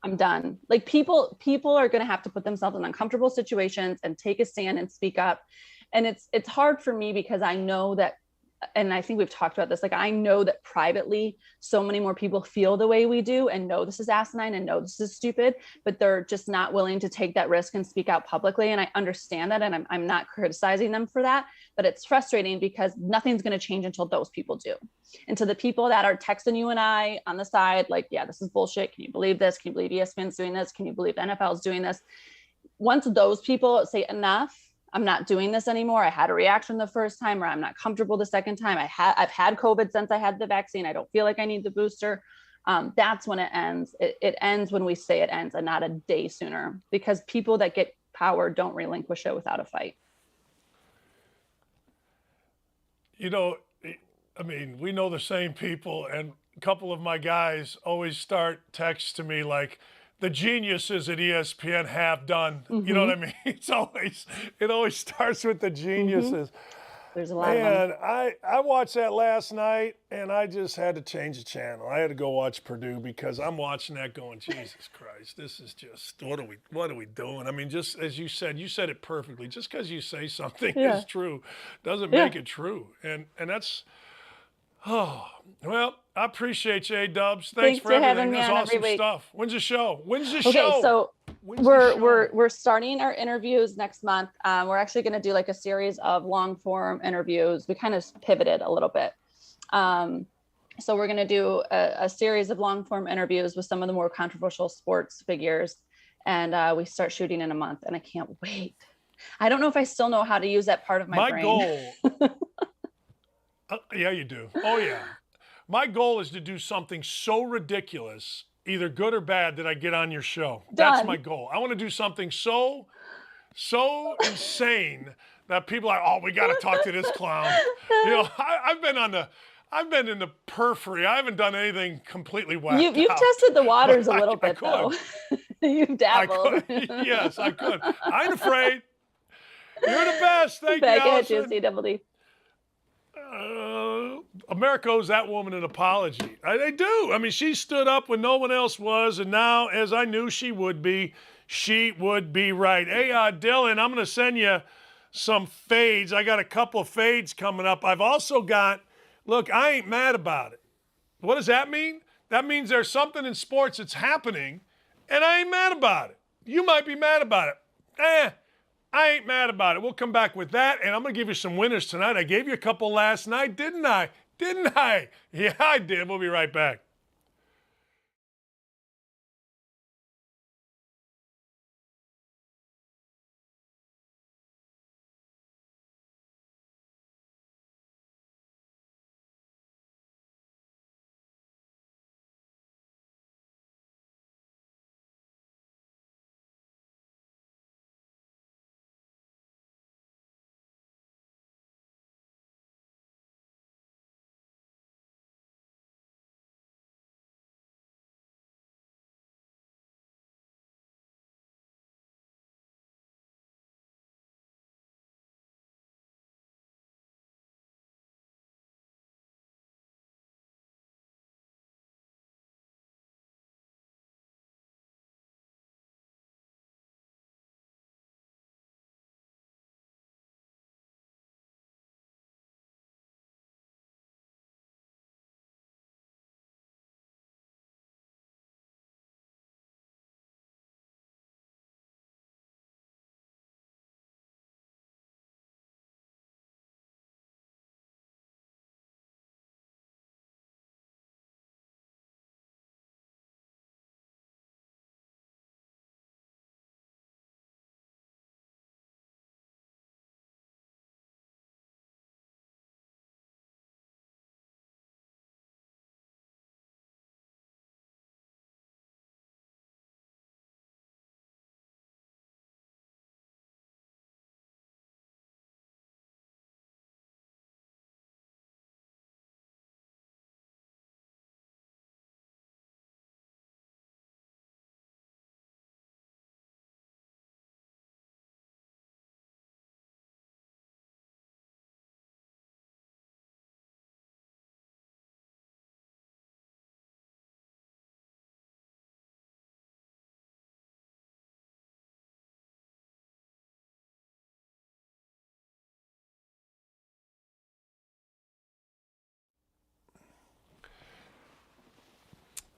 I'm done. Like, people are going to have to put themselves in uncomfortable situations and take a stand and speak up. And it's hard for me, because I know that, and I think we've talked about this, like, I know that privately so many more people feel the way we do and know this is asinine and know this is stupid, but they're just not willing to take that risk and speak out publicly. And I understand that, and I'm not criticizing them for that, but it's frustrating because nothing's going to change until those people do. And to the people that are texting you and I on the side, like, yeah, this is bullshit. Can you believe this? Can you believe ESPN's doing this? Can you believe the NFL is doing this? Once those people say enough, I'm not doing this anymore, I had a reaction the first time, or I'm not comfortable the second time, I've had COVID since I had the vaccine, I don't feel like I need the booster, that's when it ends. It ends when we say it ends, and not a day sooner, because people that get power don't relinquish it without a fight. You know, I mean, we know the same people, and a couple of my guys always start texts to me like, the geniuses at ESPN have done. Mm-hmm. You know what I mean? It always starts with the geniuses. Mm-hmm. There's a lot of them. I watched that last night, and I just had to change the channel. I had to go watch Purdue, because I'm watching that going, Jesus Christ, this is just, what are we doing? I mean, just as you said it perfectly. Just because you say something is true doesn't make it true. And that's, oh, well, I appreciate you, A-Dubs. Thanks for everything. That's awesome stuff. When's the show? Okay, so we're starting our interviews next month. We're actually going to do like a series of long form interviews. We kind of pivoted a little bit. So we're going to do a series of long form interviews with some of the more controversial sports figures. And we start shooting in a month, and I can't wait. I don't know if I still know how to use that part of my brain. Goal. Yeah, you do. Oh, yeah. My goal is to do something so ridiculous, either good or bad, that I get on your show. Done. That's my goal. I want to do something so insane that people are, oh, we got to talk to this clown. You know, I've been in the periphery. I haven't done anything completely whacked You've out. tested the waters a little bit, though. You've dabbled. Yes, I could. I ain't afraid. You're the best. Thank you, Allison. Back at you, CWD. America owes that woman an apology. They do. I mean, she stood up when no one else was, and now, as I knew she would be right. Hey, Dylan, I'm going to send you some fades. I got a couple of fades coming up. I've also got, look, I ain't mad about it. What does that mean? That means there's something in sports that's happening, and I ain't mad about it. You might be mad about it. I ain't mad about it. We'll come back with that, and I'm going to give you some winners tonight. I gave you a couple last night, didn't I? Yeah, I did. We'll be right back.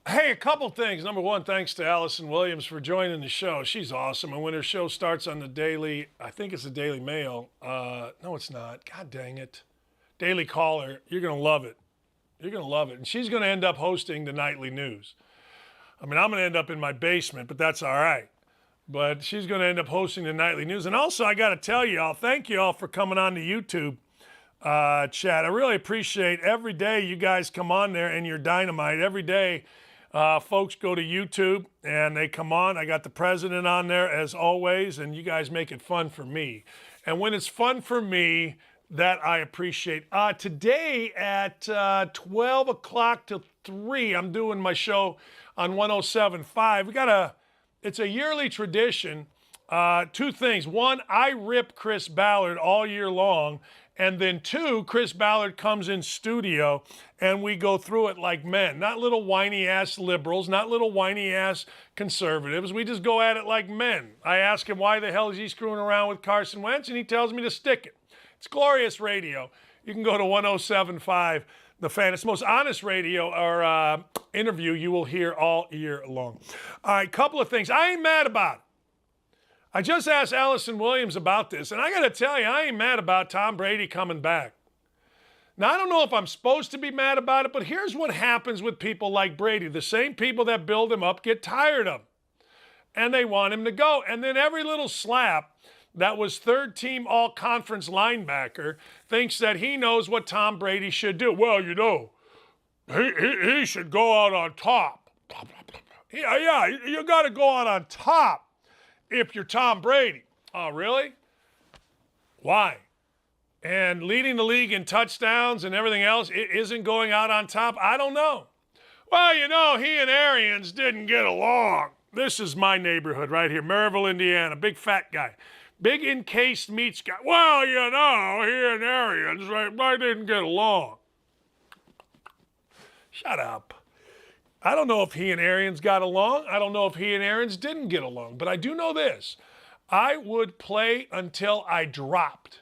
Hey, a couple things. Number one, thanks to Allison Williams for joining the show. She's awesome. And when her show starts on the Daily, I think it's the Daily Mail. No, it's not. God dang it. Daily Caller. You're going to love it. You're going to love it. And she's going to end up hosting the nightly news. I mean, I'm going to end up in my basement, but that's all right. But she's going to end up hosting the nightly news. And also, I got to tell y'all, thank you all for coming on to YouTube chat. I really appreciate every day you guys come on there and you're dynamite. Every day, folks go to YouTube and they come on. I got the president on there as always, and you guys make it fun for me. And when it's fun for me, that I appreciate. Today at 12 o'clock to 3, I'm doing my show on 107.5. It's a yearly tradition. Two things. One, I rip Chris Ballard all year long. And then two, Chris Ballard comes in studio and we go through it like men. Not little whiny ass liberals, not little whiny ass conservatives. We just go at it like men. I ask him why the hell is he screwing around with Carson Wentz, and he tells me to stick it. It's glorious radio. You can go to 107.5, The Fan. It's the most honest radio or interview you will hear all year long. All right, couple of things. I ain't mad about it. I just asked Allison Williams about this, and I got to tell you, I ain't mad about Tom Brady coming back. Now, I don't know if I'm supposed to be mad about it, but here's what happens with people like Brady. The same people that build him up get tired of him, and they want him to go. And then every little slap that was third-team all-conference linebacker thinks that he knows what Tom Brady should do. Well, you know, he should go out on top. Yeah, you got to go out on top if you're Tom Brady. Oh, really? Why? And leading the league in touchdowns and everything else isn't going out on top? I don't know. Well, you know, he and Arians didn't get along. This is my neighborhood right here, Maryville, Indiana. Big fat guy. Big encased meats guy. Well, you know, he and Arians, right, didn't get along. Shut up. I don't know if he and Arians got along. I don't know if he and Arians didn't get along. But I do know this. I would play until I dropped.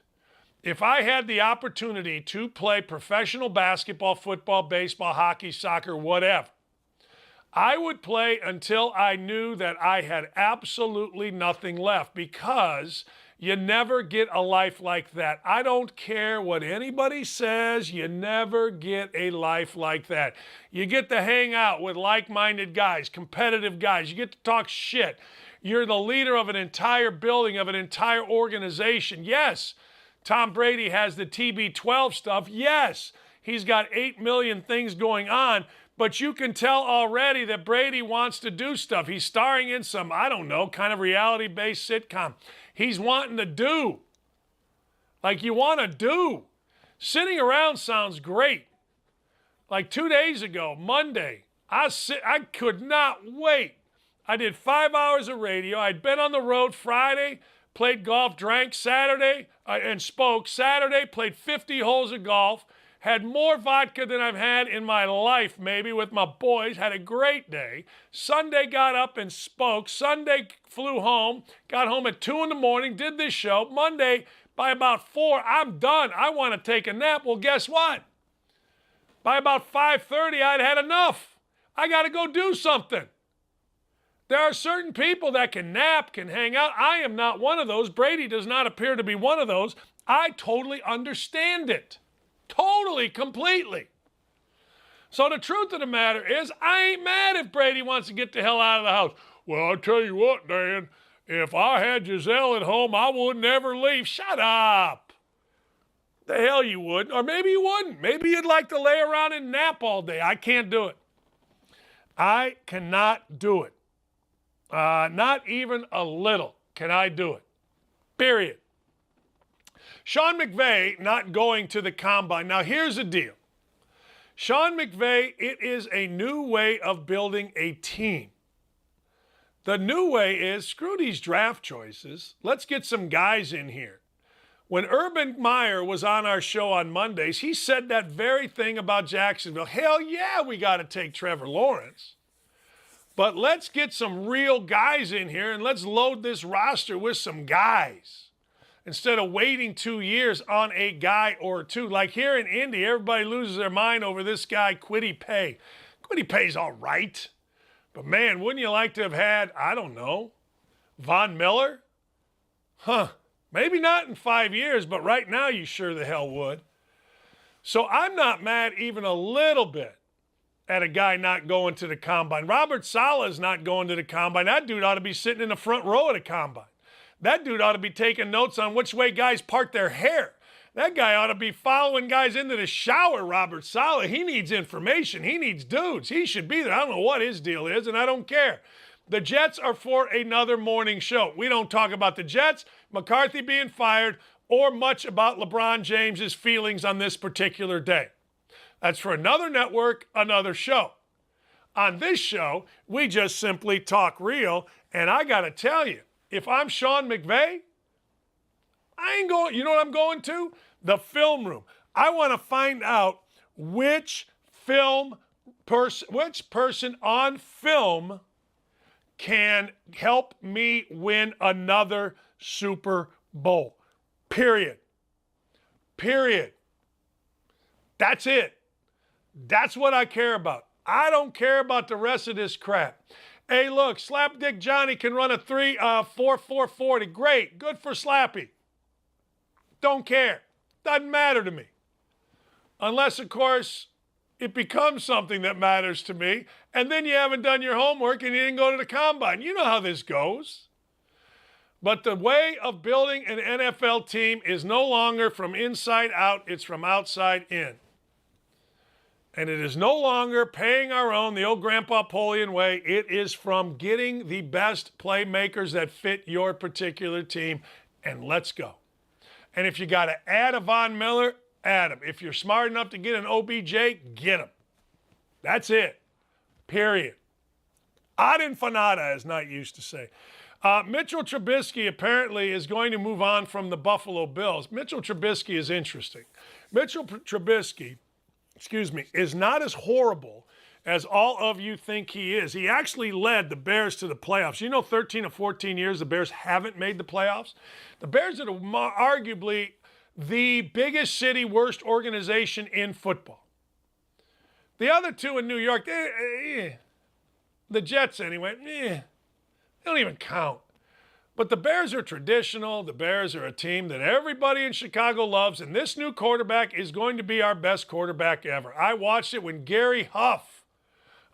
If I had the opportunity to play professional basketball, football, baseball, hockey, soccer, whatever, I would play until I knew that I had absolutely nothing left, because you never get a life like that. I don't care what anybody says. You never get a life like that. You get to hang out with like-minded guys, competitive guys. You get to talk shit. You're the leader of an entire building, of an entire organization. Yes, Tom Brady has the TB12 stuff. Yes, he's got 8 million things going on. But you can tell already that Brady wants to do stuff. He's starring in some, I don't know, kind of reality-based sitcom. He's wanting to do. Like you want to do. Sitting around sounds great. Like 2 days ago, Monday, I could not wait. I did 5 hours of radio. I'd been on the road Friday, played golf, drank Saturday, and spoke. Saturday, played 50 holes of golf. Had more vodka than I've had in my life, maybe, with my boys. Had a great day. Sunday got up and spoke. Sunday flew home. Got home at 2 in the morning. Did this show. Monday, by about 4, I'm done. I want to take a nap. Well, guess what? By about 5:30, I'd had enough. I got to go do something. There are certain people that can nap, can hang out. I am not one of those. Brady does not appear to be one of those. I totally understand it. Totally, completely. So the truth of the matter is, I ain't mad if Brady wants to get the hell out of the house. Well, I'll tell you what, Dan, if I had Giselle at home, I would never leave. Shut up. The hell you wouldn't. Or maybe you wouldn't. Maybe you'd like to lay around and nap all day. I can't do it. I cannot do it. Not even a little can I do it. Period. Sean McVay not going to the combine. Now, here's the deal. Sean McVay, it is a new way of building a team. The new way is, screw these draft choices. Let's get some guys in here. When Urban Meyer was on our show on Mondays, he said that very thing about Jacksonville. Hell yeah, we got to take Trevor Lawrence. But let's get some real guys in here and let's load this roster with some guys, instead of waiting 2 years on a guy or two. Like here in Indy, everybody loses their mind over this guy, Kwity Paye. Kwity Paye's all right. But man, wouldn't you like to have had, I don't know, Von Miller? Maybe not in 5 years, but right now you sure the hell would. So I'm not mad even a little bit at a guy not going to the combine. Robert Saleh's not going to the combine. That dude ought to be sitting in the front row of the combine. That dude ought to be taking notes on which way guys part their hair. That guy ought to be following guys into the shower, Robert Saleh. He needs information. He needs dudes. He should be there. I don't know what his deal is, and I don't care. The Jets are for another morning show. We don't talk about the Jets, McCarthy being fired, or much about LeBron James's feelings on this particular day. That's for another network, another show. On this show, we just simply talk real, and I got to tell you, if I'm Sean McVay, I ain't going, you know what I'm going to? The film room. I want to find out which person on film can help me win another Super Bowl. Period. That's it. That's what I care about. I don't care about the rest of this crap. Hey, look, Slapdick Johnny can run a 4.40. Great. Good for Slappy. Don't care. Doesn't matter to me. Unless, of course, it becomes something that matters to me, and then you haven't done your homework and you didn't go to the combine. You know how this goes. But the way of building an NFL team is no longer from inside out, it's from outside in. And it is no longer paying our own, the old Grandpa Polian way. It is from getting the best playmakers that fit your particular team, and let's go. And if you got to add a Von Miller, add him. If you're smart enough to get an OBJ, get him. That's it. Period. Ad infinitum, as Knight used to say. Mitchell Trubisky apparently is going to move on from the Buffalo Bills. Mitchell Trubisky is interesting. Mitchell Trubisky, is not as horrible as all of you think he is. He actually led the Bears to the playoffs. You know, 13 or 14 years the Bears haven't made the playoffs. The Bears are arguably the biggest city, worst organization in football. The other two in New York, the Jets anyway, they don't even count. But the Bears are traditional. The Bears are a team that everybody in Chicago loves, and this new quarterback is going to be our best quarterback ever. I watched it when Gary Huff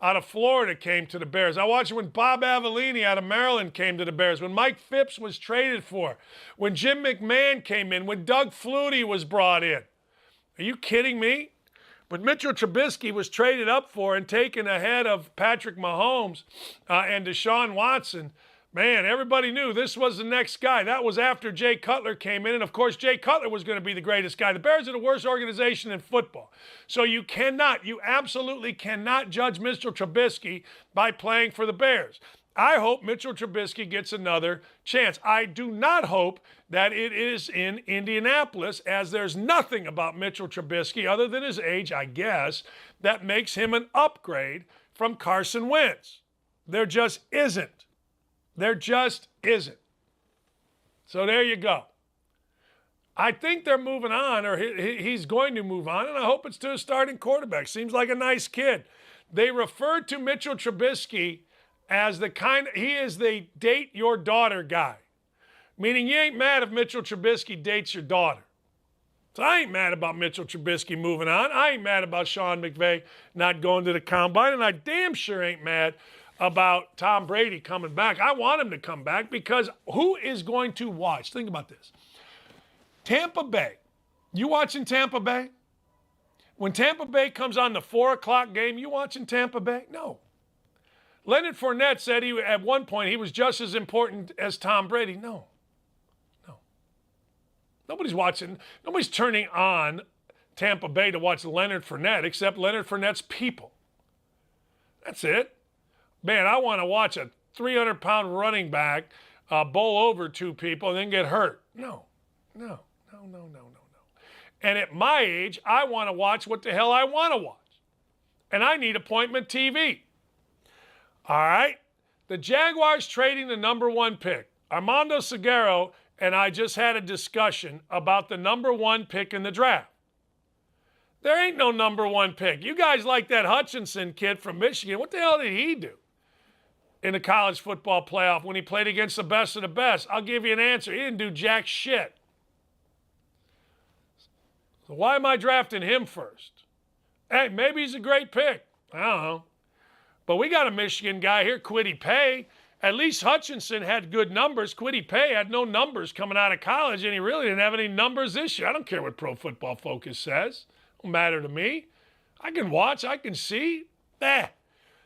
out of Florida came to the Bears. I watched it when Bob Avellini out of Maryland came to the Bears, when Mike Phipps was traded for, when Jim McMahon came in, when Doug Flutie was brought in. Are you kidding me? But Mitchell Trubisky was traded up for and taken ahead of Patrick Mahomes and Deshaun Watson. Man, everybody knew this was the next guy. That was after Jay Cutler came in. And, of course, Jay Cutler was going to be the greatest guy. The Bears are the worst organization in football. So you absolutely cannot judge Mitchell Trubisky by playing for the Bears. I hope Mitchell Trubisky gets another chance. I do not hope that it is in Indianapolis, as there's nothing about Mitchell Trubisky other than his age, I guess, that makes him an upgrade from Carson Wentz. There just isn't. There just isn't. So there you go. I think they're moving on, or he's going to move on, and I hope it's to a starting quarterback. Seems like a nice kid. They referred to Mitchell Trubisky as he is the date your daughter guy. Meaning you ain't mad if Mitchell Trubisky dates your daughter. So I ain't mad about Mitchell Trubisky moving on. I ain't mad about Sean McVay not going to the combine, and I damn sure ain't mad about Tom Brady coming back. I want him to come back because who is going to watch? Think about this. Tampa Bay. You watching Tampa Bay? When Tampa Bay comes on the 4 o'clock game, you watching Tampa Bay? No. Leonard Fournette said at one point he was just as important as Tom Brady. No. Nobody's watching. Nobody's turning on Tampa Bay to watch Leonard Fournette except Leonard Fournette's people. That's it. Man, I want to watch a 300-pound running back bowl over 2 people and then get hurt. No. And at my age, I want to watch what the hell I want to watch. And I need appointment TV. All right? The Jaguars trading the number 1 pick. Armando Salguero and I just had a discussion about the number 1 pick in the draft. There ain't no number 1 pick. You guys like that Hutchinson kid from Michigan. What the hell did he do? in the college football playoff when he played against the best of the best? I'll give you an answer. He didn't do jack shit. So why am I drafting him first? Hey, maybe he's a great pick. I don't know. But we got a Michigan guy here, Kwity Paye. At least Hutchinson had good numbers. Kwity Paye had no numbers coming out of college, and he really didn't have any numbers this year. I don't care what Pro Football Focus says. It don't matter to me. I can watch. I can see.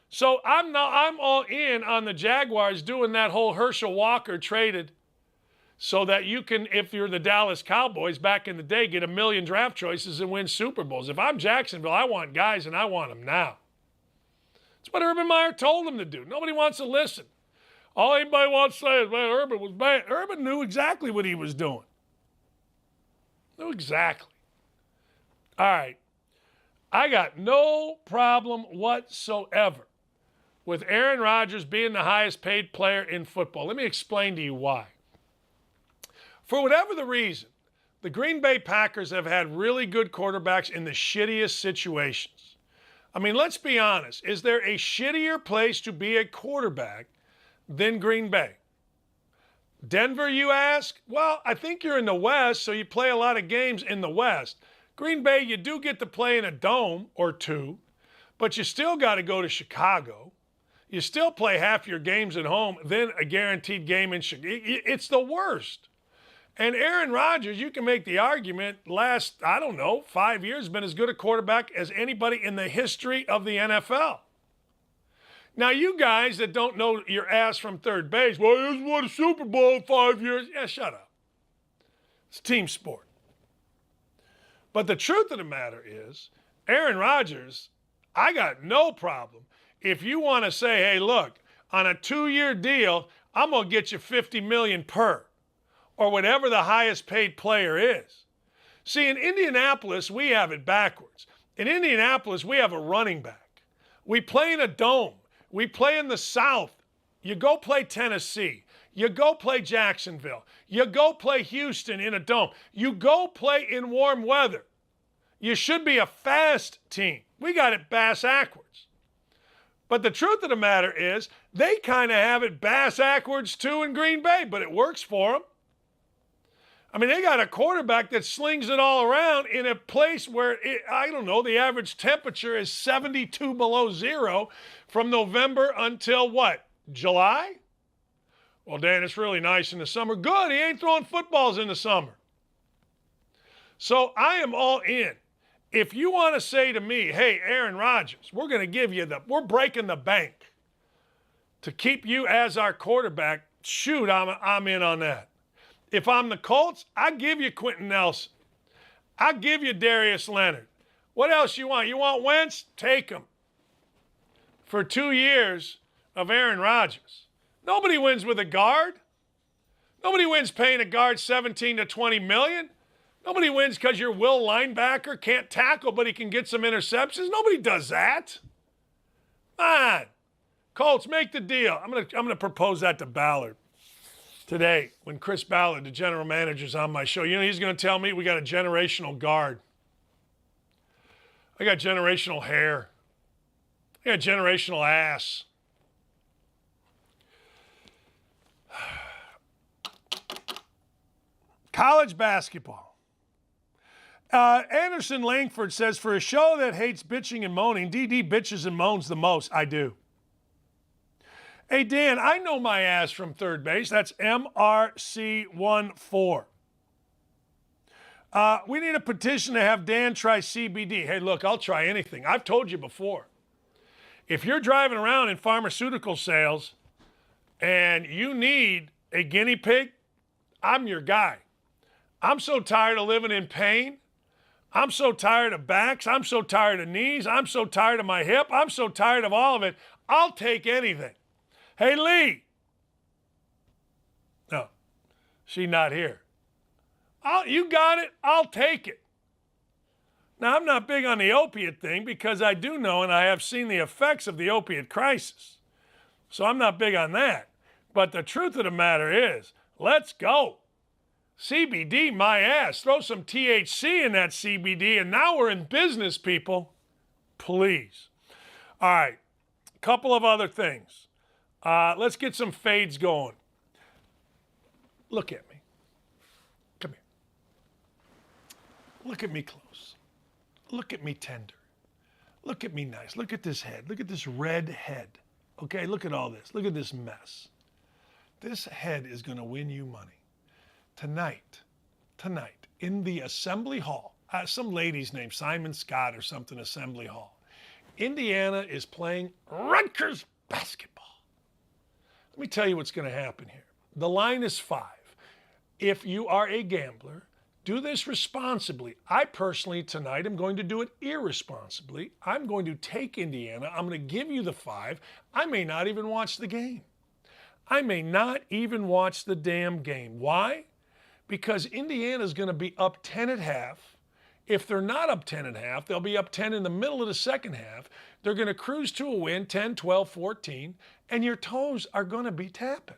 So I'm all in on the Jaguars doing that whole Herschel Walker traded so that you can, if you're the Dallas Cowboys back in the day, get 1 million draft choices and win Super Bowls. If I'm Jacksonville, I want guys, and I want them now. That's what Urban Meyer told them to do. Nobody wants to listen. All anybody wants to say is, well, Urban was bad. Urban knew exactly what he was doing. Knew exactly. All right. I got no problem whatsoever with Aaron Rodgers being the highest paid player in football. Let me explain to you why. For whatever the reason, the Green Bay Packers have had really good quarterbacks in the shittiest situations. I mean, let's be honest. Is there a shittier place to be a quarterback than Green Bay? Denver, you ask? Well, I think you're in the West, so you play a lot of games in the West. Green Bay, you do get to play in a dome or two, but you still got to go to Chicago. You still play half your games at home, then a guaranteed game in Chicago. It's the worst. And Aaron Rodgers, you can make the argument, last, 5 years, been as good a quarterback as anybody in the history of the NFL. Now, you guys that don't know your ass from third base, well, he hasn't won a Super Bowl in 5 years. Yeah, shut up. It's a team sport. But the truth of the matter is, Aaron Rodgers, I got no problem. If you want to say, hey, look, on a 2-year deal, I'm going to get you $50 million per, or whatever the highest paid player is. See, in Indianapolis, we have it backwards. In Indianapolis, we have a running back. We play in a dome. We play in the South. You go play Tennessee. You go play Jacksonville. You go play Houston in a dome. You go play in warm weather. You should be a fast team. We got it bass-ackwards. But the truth of the matter is, they kind of have it bass-ackwards too in Green Bay, but it works for them. I mean, they got a quarterback that slings it all around in a place where, the average temperature is 72 below zero from November until what? July? Well, Dan, it's really nice in the summer. Good, he ain't throwing footballs in the summer. So I am all in. If you want to say to me, hey, Aaron Rodgers, we're going to give you we're breaking the bank to keep you as our quarterback, shoot, I'm in on that. If I'm the Colts, I give you Quentin Nelson. I give you Darius Leonard. What else you want? You want Wentz? Take him. For 2 years of Aaron Rodgers. Nobody wins with a guard. Nobody wins paying a guard $17 to $20 million. Nobody wins because your will linebacker can't tackle, but he can get some interceptions. Nobody does that. Come on. Colts, make the deal. I'm gonna propose that to Ballard today when Chris Ballard, the general manager, is on my show. You know, he's going to tell me we got a generational guard. I got generational hair. I got generational ass. College basketball. Anderson Langford says, for a show that hates bitching and moaning, DD bitches and moans the most. I do. Hey, Dan, I know my ass from third base. That's MRC14. We need a petition to have Dan try CBD. Hey, look, I'll try anything. I've told you before. If you're driving around in pharmaceutical sales and you need a guinea pig, I'm your guy. I'm so tired of living in pain. I'm so tired of backs. I'm so tired of knees. I'm so tired of my hip. I'm so tired of all of it. I'll take anything. Hey, Lee. No, she's not here. You got it. I'll take it. Now, I'm not big on the opiate thing because I do know and I have seen the effects of the opiate crisis. So I'm not big on that. But the truth of the matter is, let's go. CBD, my ass. Throw some THC in that CBD, and now we're in business, people. Please. All right. Couple of other things. Let's get some fades going. Look at me. Come here. Look at me close. Look at me tender. Look at me nice. Look at this head. Look at this red head. Okay, look at all this. Look at this mess. This head is going to win you money. Tonight, in the Assembly Hall, some lady's name, Simon Scott or something, Assembly Hall. Indiana is playing Rutgers basketball. Let me tell you what's going to happen here. The line is 5. If you are a gambler, do this responsibly. I personally tonight am going to do it irresponsibly. I'm going to take Indiana. I'm going to give you the 5. I may not even watch the game. I may not even watch the damn game. Why? Because Indiana's going to be up 10 at half. If they're not up 10 at half, they'll be up 10 in the middle of the second half. They're going to cruise to a win, 10, 12, 14, and your toes are going to be tapping.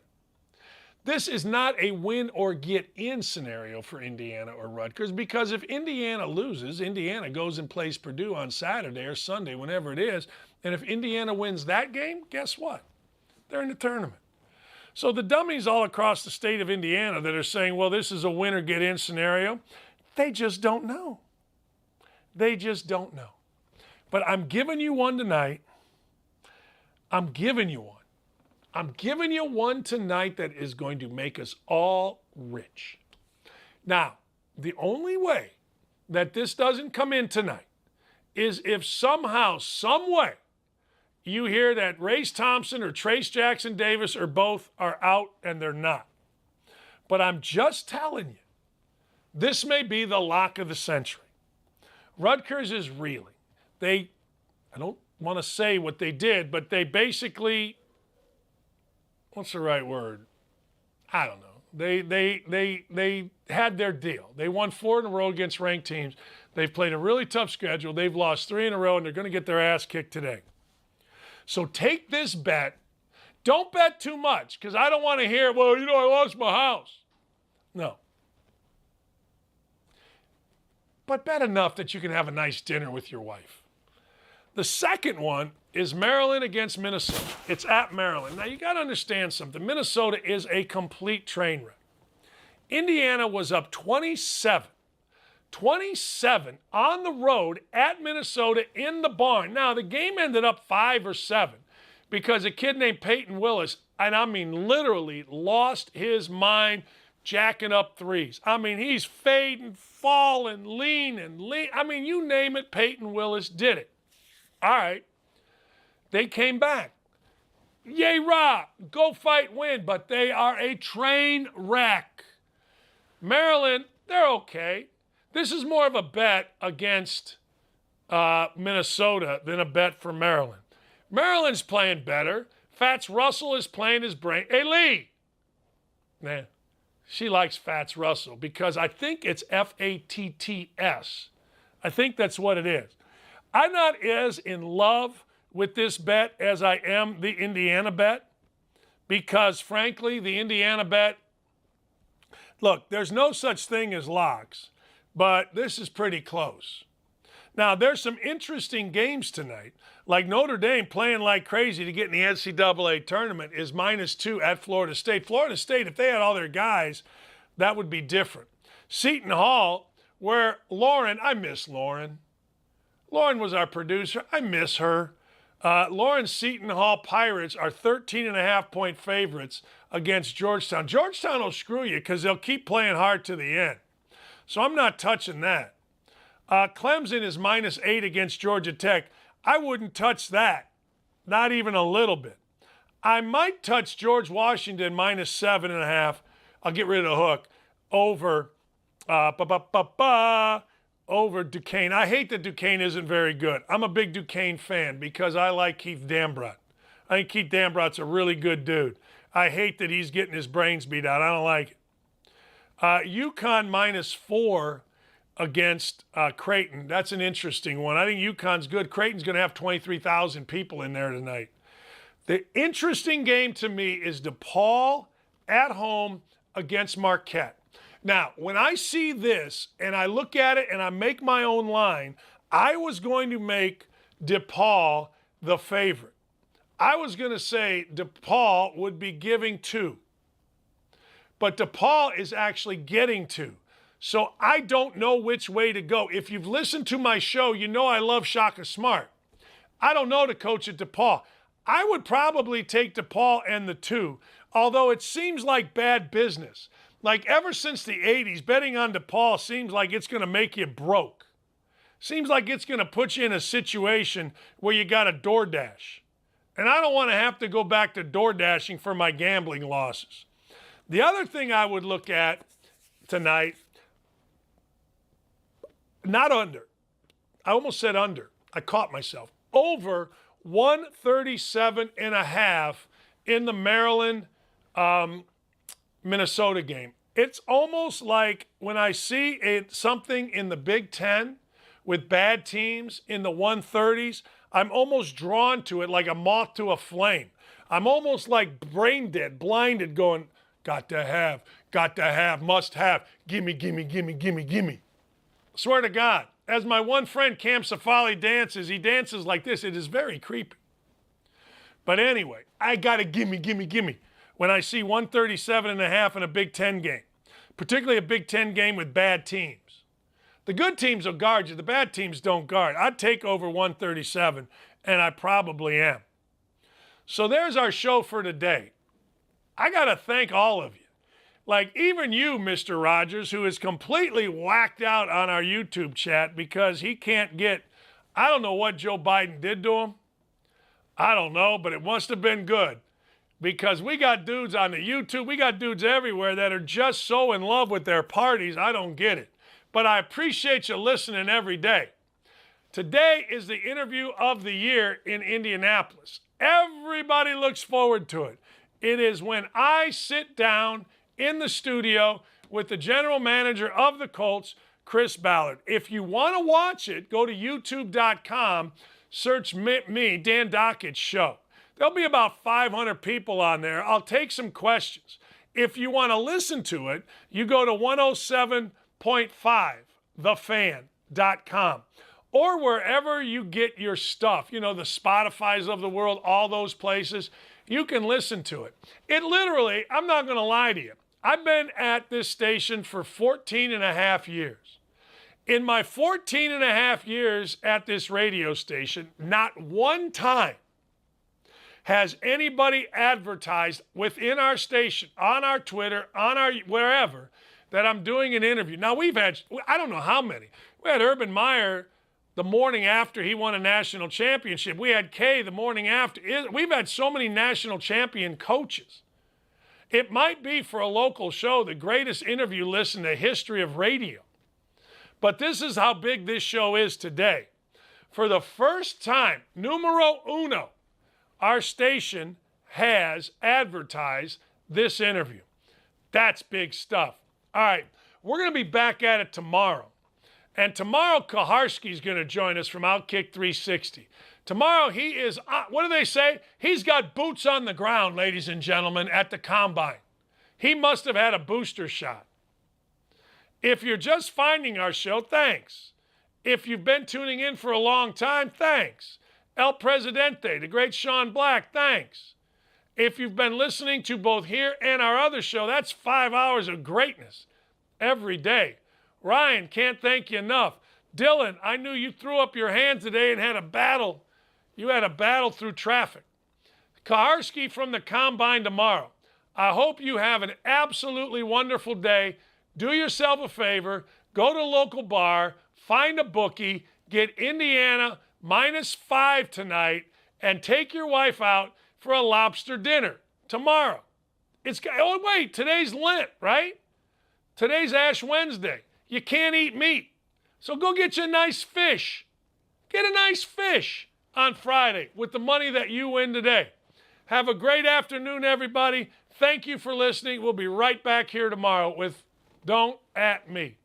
This is not a win or get in scenario for Indiana or Rutgers, because if Indiana loses, Indiana goes and plays Purdue on Saturday or Sunday, whenever it is, and if Indiana wins that game, guess what? They're in the tournament. So the dummies all across the state of Indiana that are saying, well, this is a win or get in scenario, they just don't know. They just don't know. But I'm giving you one tonight. I'm giving you one. I'm giving you one tonight that is going to make us all rich. Now, the only way that this doesn't come in tonight is if somehow, some way, you hear that Race Thompson or Trace Jackson Davis or both are out and they're not. But I'm just telling you, this may be the lock of the century. Rutgers is reeling. I don't want to say what they did, but they basically, what's the right word? I don't know. They had their deal. They won 4 in a row against ranked teams. They've played a really tough schedule. They've lost 3 in a row, and they're going to get their ass kicked today. So take this bet. Don't bet too much, because I don't want to hear, well, I lost my house. No. But bet enough that you can have a nice dinner with your wife. The second one is Maryland against Minnesota. It's at Maryland. Now, you got to understand something. Minnesota is a complete train wreck. Indiana was up 27 on the road at Minnesota in the barn. Now, the game ended up 5 or 7 because a kid named Peyton Willis, and I mean literally lost his mind jacking up threes. I mean, he's fading, falling, leaning. I mean, you name it, Peyton Willis did it. All right. They came back. Yay, rah, go fight, win, but they are a train wreck. Maryland, they're okay. This is more of a bet against Minnesota than a bet for Maryland. Maryland's playing better. Fats Russell is playing his brain. Hey, Lee. Man, she likes Fats Russell because I think it's Fatts. I think that's what it is. I'm not as in love with this bet as I am the Indiana bet because, frankly, the Indiana bet, look, there's no such thing as locks, but this is pretty close. Now, there's some interesting games tonight, like Notre Dame playing like crazy to get in the NCAA tournament is -2 at Florida State. Florida State, if they had all their guys, that would be different. Seton Hall, where Lauren, I miss Lauren. Lauren was our producer. I miss her. Lauren's Seton Hall Pirates are 13.5-point favorites against Georgetown. Georgetown will screw you because they'll keep playing hard to the end. So I'm not touching that. Clemson is -8 against Georgia Tech. I wouldn't touch that, not even a little bit. I might touch George Washington -7.5. I'll get rid of the hook over over Duquesne. I hate that Duquesne isn't very good. I'm a big Duquesne fan because I like Keith Dambrot. I think Keith Dambrot's a really good dude. I hate that he's getting his brains beat out. I don't like it. UConn -4 against Creighton. That's an interesting one. I think UConn's good. Creighton's going to have 23,000 people in there tonight. The interesting game to me is DePaul at home against Marquette. Now, when I see this and I look at it and I make my own line, I was going to make DePaul the favorite. I was going to say DePaul would be giving 2. But DePaul is actually getting 2. So I don't know which way to go. If you've listened to my show, you know I love Shaka Smart. I don't know the coach at DePaul. I would probably take DePaul and the 2, although it seems like bad business. Like ever since the 80s, betting on DePaul seems like it's going to make you broke. Seems like it's going to put you in a situation where you got a DoorDash. And I don't want to have to go back to DoorDashing for my gambling losses. The other thing I would look at tonight, not under. I almost said under. I caught myself. Over 137.5 in the Maryland Minnesota game. It's almost like when I see something in the Big Ten with bad teams in the 130s, I'm almost drawn to it like a moth to a flame. I'm almost like brain dead, blinded, going, got to have, must have, gimme, gimme, gimme, gimme, gimme. Swear to God, as my one friend Cam Safali dances, he dances like this. It is very creepy. But anyway, I got to gimme, gimme, gimme when I see 137.5 in a Big Ten game, particularly a Big Ten game with bad teams. The good teams will guard you. The bad teams don't guard. I'd take over 137, and I probably am. So there's our show for today. I got to thank all of you. Like even you, Mr. Rogers, who is completely whacked out on our YouTube chat because he can't get, I don't know what Joe Biden did to him. I don't know, but it must have been good. Because we got dudes on the YouTube, we got dudes everywhere that are just so in love with their parties, I don't get it. But I appreciate you listening every day. Today is the interview of the year in Indianapolis. Everybody looks forward to it. It is when I sit down in the studio with the general manager of the Colts, Chris Ballard. If you want to watch it, go to youtube.com, search me, Dan Dakich Show. There'll be about 500 people on there. I'll take some questions. If you want to listen to it, you go to 107.5, thefan.com, or wherever you get your stuff, you know, the Spotifys of the world, all those places, you can listen to it. It literally, I'm not going to lie to you, I've been at this station for 14 and a half years. In my 14 and a half years at this radio station, not one time has anybody advertised within our station, on our Twitter, on our wherever, that I'm doing an interview. Now, we've had, I don't know how many. We had Urban Meyer the morning after he won a national championship. We had Kay the morning after. We've had so many national champion coaches. It might be, for a local show, the greatest interview list in the history of radio. But this is how big this show is today. For the first time, numero uno, our station has advertised this interview. That's big stuff. All right, we're going to be back at it tomorrow. And tomorrow, Kaharski's going to join us from Outkick 360. Tomorrow, he is, what do they say? He's got boots on the ground, ladies and gentlemen, at the Combine. He must have had a booster shot. If you're just finding our show, thanks. If you've been tuning in for a long time, thanks. El Presidente, the great Sean Black, thanks. If you've been listening to both here and our other show, that's 5 hours of greatness every day. Ryan, can't thank you enough. Dylan, I knew you threw up your hands today and had a battle. You had a battle through traffic. Kaharski from the Combine tomorrow. I hope you have an absolutely wonderful day. Do yourself a favor. Go to a local bar, find a bookie, get Indiana -5 tonight, and take your wife out for a lobster dinner tomorrow. Oh, wait, today's Lent, right? Today's Ash Wednesday. You can't eat meat. So go get you a nice fish. Get a nice fish on Friday with the money that you win today. Have a great afternoon, everybody. Thank you for listening. We'll be right back here tomorrow with Don't At Me.